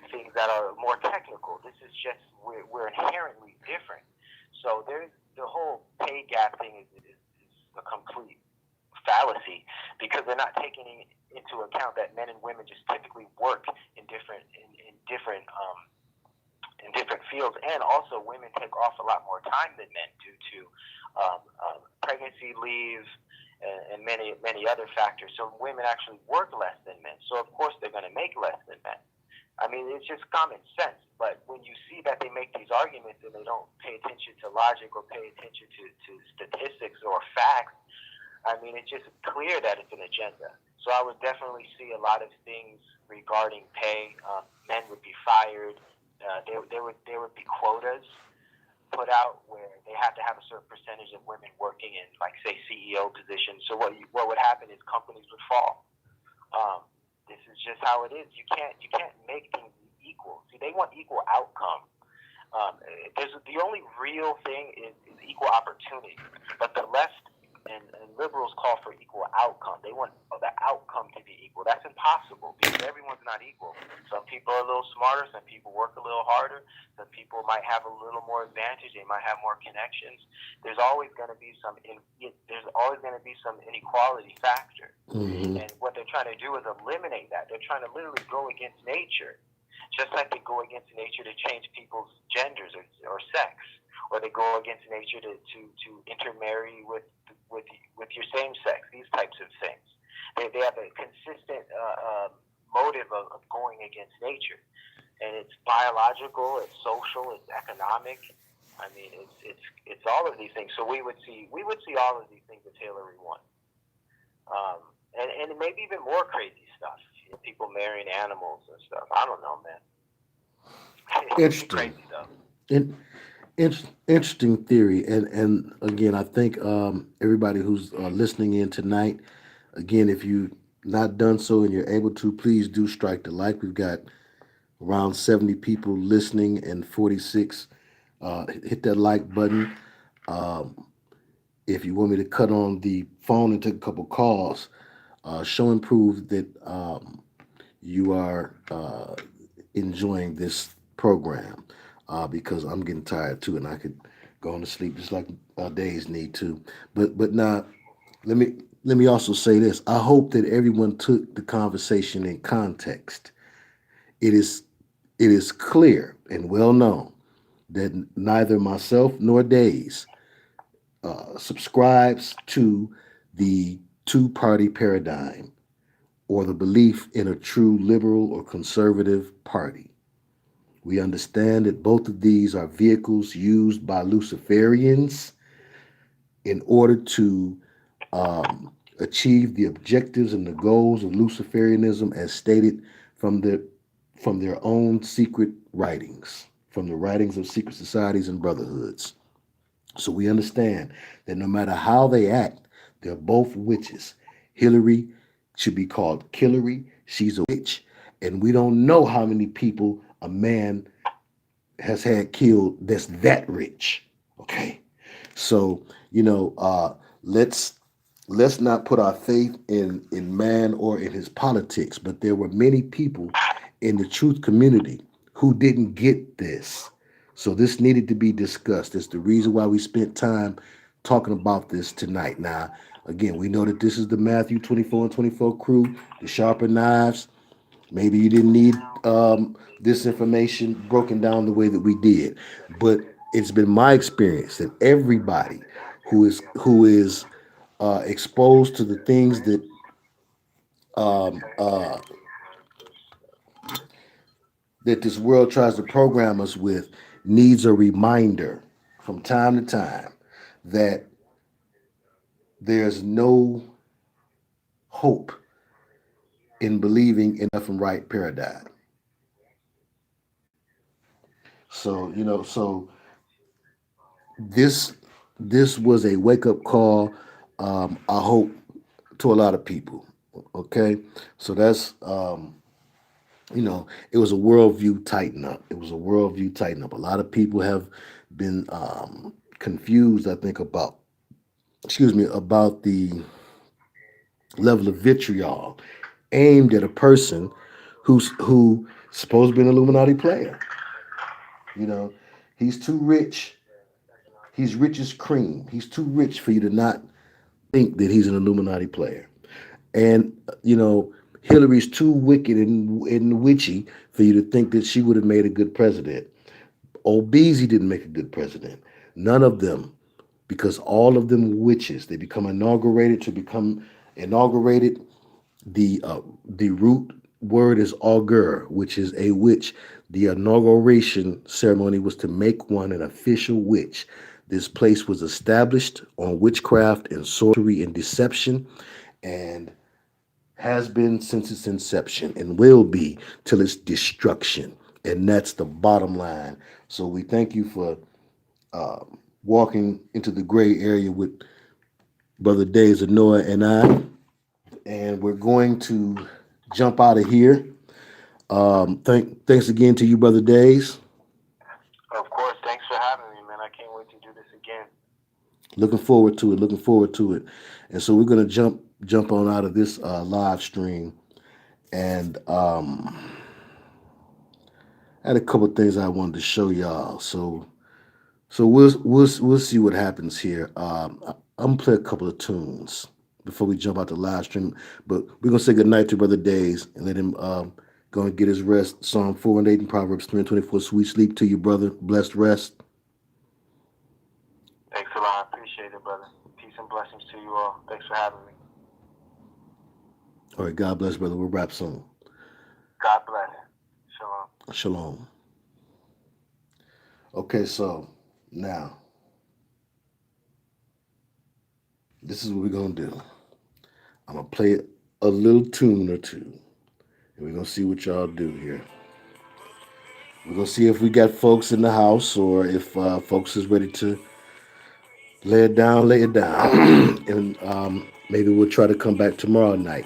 things that are more technical. This is just, we're inherently different. So there's the whole pay gap thing is a complete fallacy, because they're not taking into account that men and women just typically work in different fields, and also women take off a lot more time than men due to pregnancy leave and many other factors. So women actually work less than men. So of course they're going to make less than men. I mean, it's just common sense. But when you see that they make these arguments and they don't pay attention to logic or pay attention to statistics or facts, I mean, it's just clear that it's an agenda. So I would definitely see a lot of things regarding pay. Men would be fired. There would be quotas put out where they have to have a certain percentage of women working in, like, say, CEO positions. So what would happen is companies would fall. This is just how it is. You can't make things equal. See, they want equal outcome. The only real thing is equal opportunity. But the left and liberals call for equal outcome. They want the outcome to be equal. That's impossible, because everyone's not equal. Some people are a little smarter. Some people work a little harder. Some people might have a little more advantage. They might have more connections. There's always going to be some inequality factor. Mm-hmm. And what they're trying to do is eliminate that. They're trying to literally go against nature, just like they go against nature to change people's genders or sex, or they go against nature to intermarry with your same sex. These types of things. They have a consistent motive of going against nature, and it's biological, it's social, it's economic. I mean, it's all of these things. So we would see all of these things if Hillary won, and maybe even more crazy stuff. People marrying animals and stuff. I don't know, man. Interesting. Crazy stuff. Interesting theory, and again, I think everybody who's listening in tonight, again, if you not done so and you're able to, please do strike the like. We've got around 70 people listening and 46. Hit that like button. If you want me to cut on the phone and take a couple calls, show and prove that you are enjoying this program. because I'm getting tired too, and I could go on to sleep just like Dayz need to. But now let me let me also say this. I hope that everyone took the conversation in context. It is it is clear and well known that neither myself nor Dayz subscribes to the two-party paradigm or the belief in a true liberal or conservative party. We understand that both of these are vehicles used by Luciferians in order to achieve the objectives and the goals of Luciferianism as stated from the from their own secret writings, from the writings of secret societies and brotherhoods. So we understand that no matter how they act, they're both witches. Hillary should be called Killary. She's a witch. And we don't know how many people a man has had killed that's that rich. Okay. So, let's not put our faith in man or in his politics, but there were many people in the truth community who didn't get this. So this needed to be discussed. It's the reason why we spent time talking about this tonight. Now, again, we know that this is the Matthew 24 and 24 crew, the sharper knives. Maybe you didn't need this information broken down the way that we did, but it's been my experience that everybody who is exposed to the things that um, uh, that this world tries to program us with needs a reminder from time to time that there's no hope in believing in left and right paradigm. So this this was a wake up call. I hope to a lot of people. Okay, so that's it was a worldview tighten up. It was a worldview tighten up. A lot of people have been confused. I think about the level of vitriol aimed at a person who supposed to be an Illuminati player. You know, he's too rich. He's rich as cream. He's too rich for you to not think that he's an Illuminati player. And Hillary's too wicked and witchy for you to think that she would have made a good president. Old Beezy didn't make a good president. None of them, because all of them witches. They become inaugurated. The root word is augur, which is a witch. The inauguration ceremony was to make one an official witch. This place was established on witchcraft and sorcery and deception, and has been since its inception and will be till its destruction. And that's the bottom line. So we thank you for walking into the gray area with Brother Dayz, Noah, and I. And we're going to jump out of here. Thanks again to you, Brother Dayz. Of course, thanks for having me, man. I can't wait to do this again. Looking forward to it. Looking forward to it. And so we're gonna jump on out of this live stream, and I had a couple of things I wanted to show y'all. So we'll see what happens here. I'm gonna play a couple of tunes before we jump out the live stream. But we're gonna say goodnight to Brother Dayz and let him go and get his rest. Psalm 4 and 8 and Proverbs 3 and 24. Sweet sleep to you, brother. Blessed rest. Thanks a lot. I appreciate it, brother. Peace and blessings to you all. Thanks for having me. All right, God bless, brother. We'll wrap soon. God bless. Shalom. Shalom. Okay, so now this is what we're gonna do. I'm gonna play a little tune or two, and we're gonna see what y'all do here. We're gonna see if we got folks in the house or if folks is ready to lay it down, and maybe we'll try to come back tomorrow night.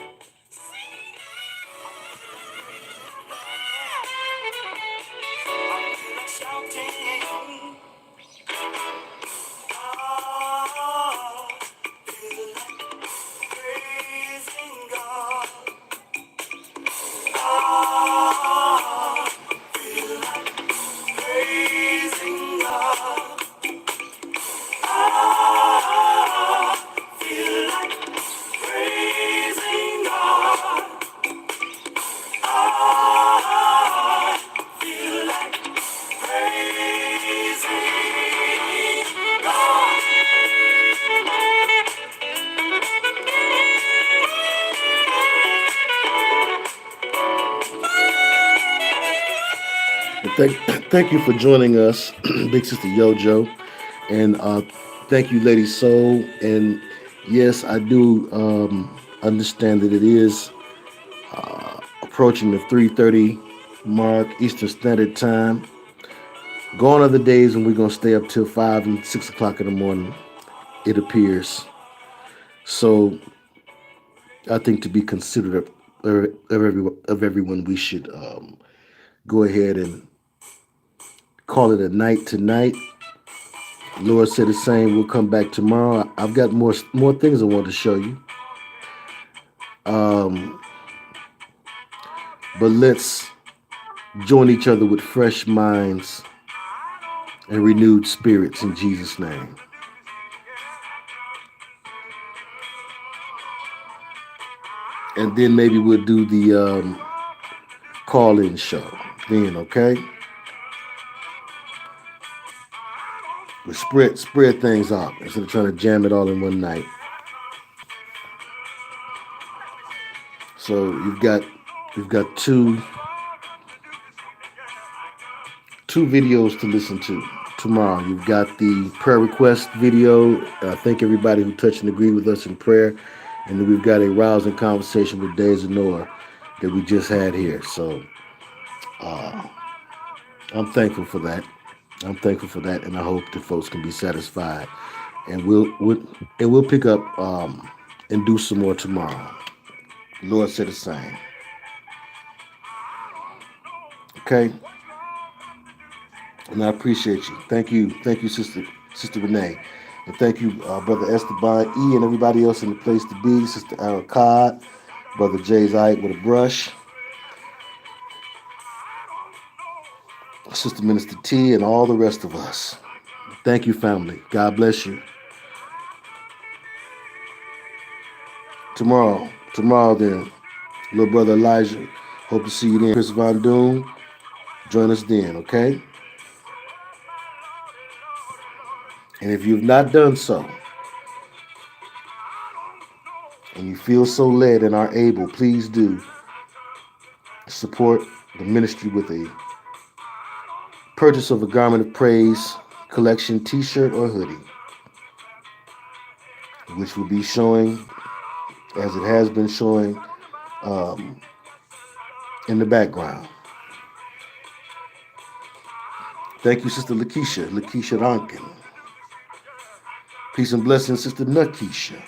Thank, thank you for joining us, Big Sister Yojo, and thank you, Lady Soul. And yes, I do understand that it is approaching the 3:30 mark Eastern Standard Time. Gone are the days when we're gonna stay up till 5 and 6 o'clock in the morning. It appears. So I think to be considerate of everyone, we should go ahead and call it a night tonight. Lord said the same. We'll come back tomorrow. I've got more things I want to show you. But let's join each other with fresh minds and renewed spirits in Jesus' name. And then maybe we'll do the call-in show then, okay? We spread things out instead of trying to jam it all in one night. So you've got two videos to listen to tomorrow. You've got the prayer request video. Thank everybody who touched and agreed with us in prayer. And then we've got a rousing conversation with Dayz and Noah that we just had here. So I'm thankful for that. I'm thankful for that, and I hope the folks can be satisfied. And we'll pick up and do some more tomorrow. Lord said the same. Okay. And I appreciate you. Thank you, Sister Renee, and thank you, Brother Esteban E, and everybody else in the place to be. Sister Aracad, Brother Jay's with a brush, Sister Minister T, and all the rest of us. Thank you, family. God bless you. Tomorrow then, little brother Elijah. Hope to see you then. Chris Von Doom, join us then, okay? And if you've not done so, and you feel so led and are able, please do support the ministry with a purchase of a Garment of Praise collection t-shirt or hoodie, which will be showing, as it has been showing, in the background. Thank you, Sister Lakeisha Rankin. Peace and blessings, Sister Nakisha.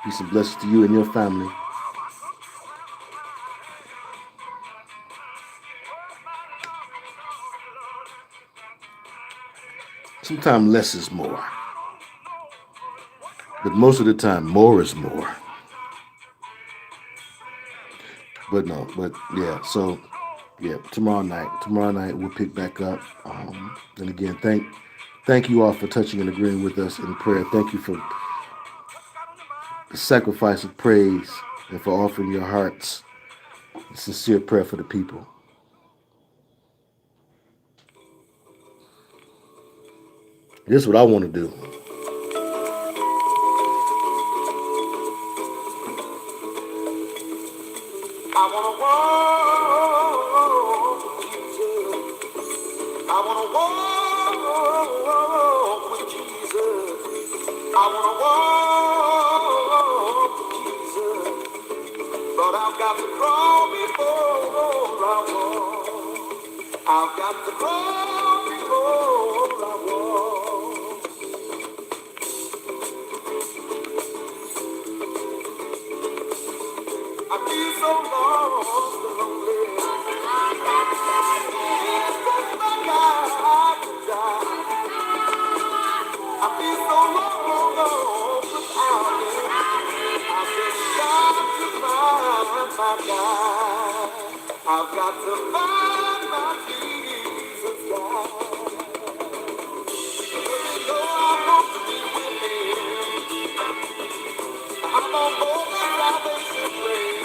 Peace and blessings to you and your family. Sometimes less is more. But most of the time, more is more. But yeah, so yeah, tomorrow night we'll pick back up. And again, thank you all for touching and agreeing with us in prayer. Thank you for the sacrifice of praise and for offering your hearts and sincere prayer for the people. This is what I want to do. I wanna walk with Jesus. I wanna walk with Jesus. I wanna walk with Jesus. But I've got to crawl before I walk. I've got to crawl before I walk. I feel so lost and lonely. It's just like I could die. I feel so lost without you. I've just got to find my God. I've got to find my Jesus God. Even though I want to be with Him, I'm on board the salvation train.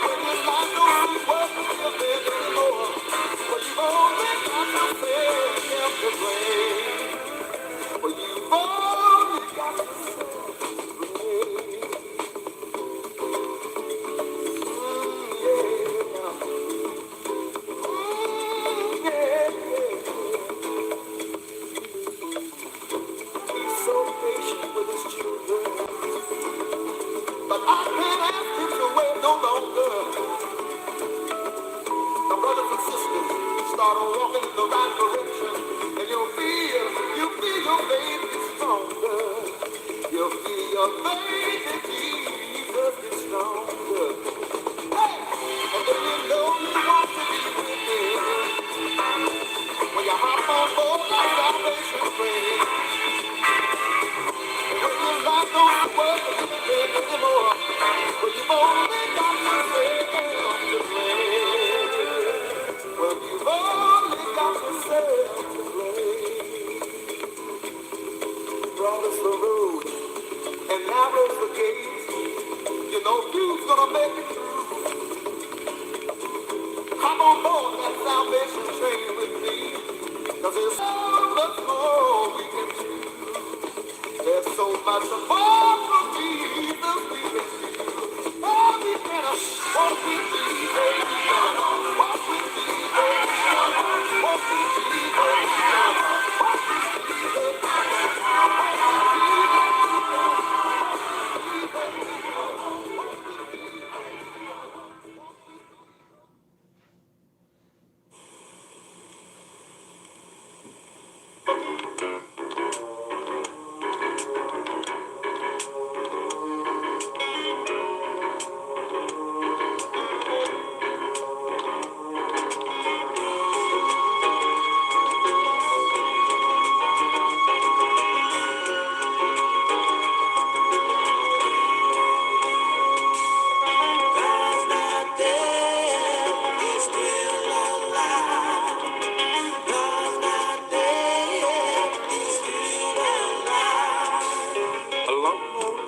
When it's like no sweet worth to live there anymore, but you've only got to say yes to blame. But you've only got to say. broad is the road, and narrow is the gate. You know you's gonna make it through. Come on board that salvation train with me, 'cause there's so much more we can do. There's so much more from Jesus we can do. Oh, we can walk with Jesus, walk with Jesus, walk with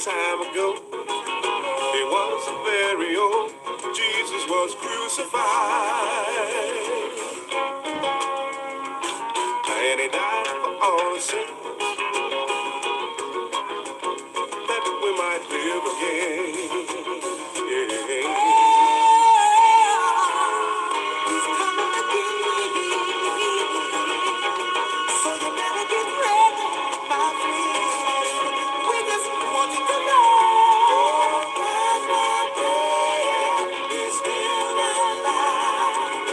time ago, he was very old. Jesus was crucified, and he died for all the sins that we might live again. Yeah. He's coming again, so you better get ready, my friend. We just want you to know that my dad is still alive.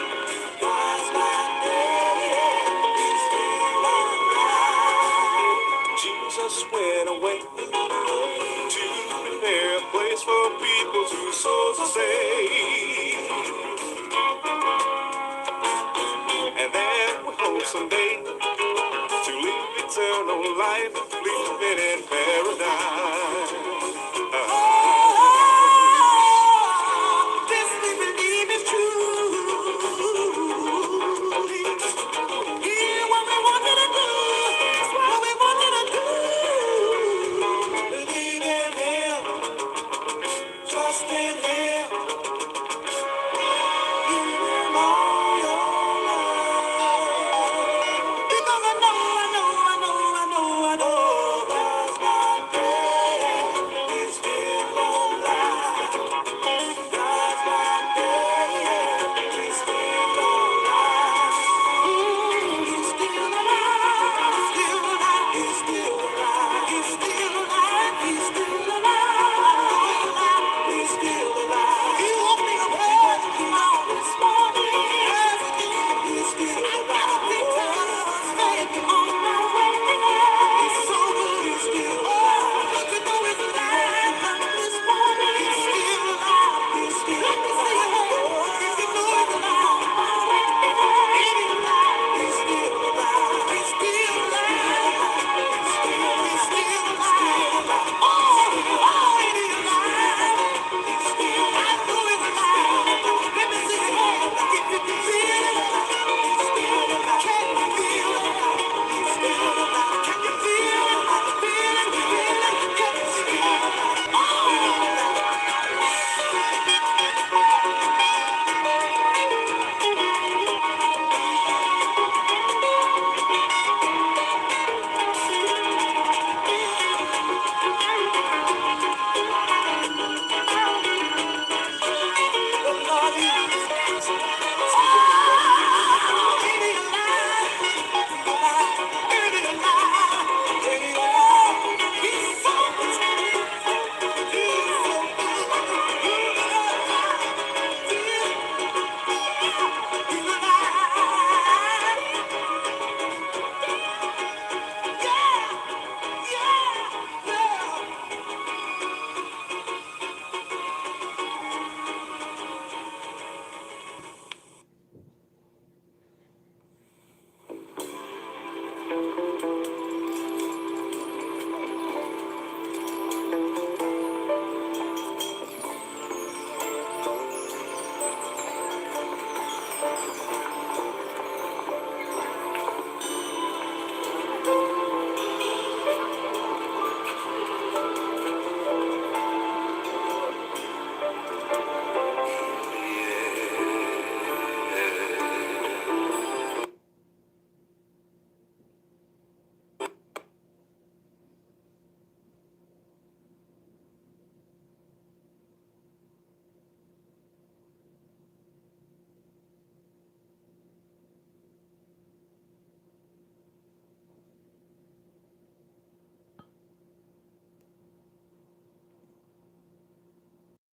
God's my dad is still alive. Jesus went away to prepare a place for people whose souls are saved. And then we hope someday to live eternal life, living in paradise.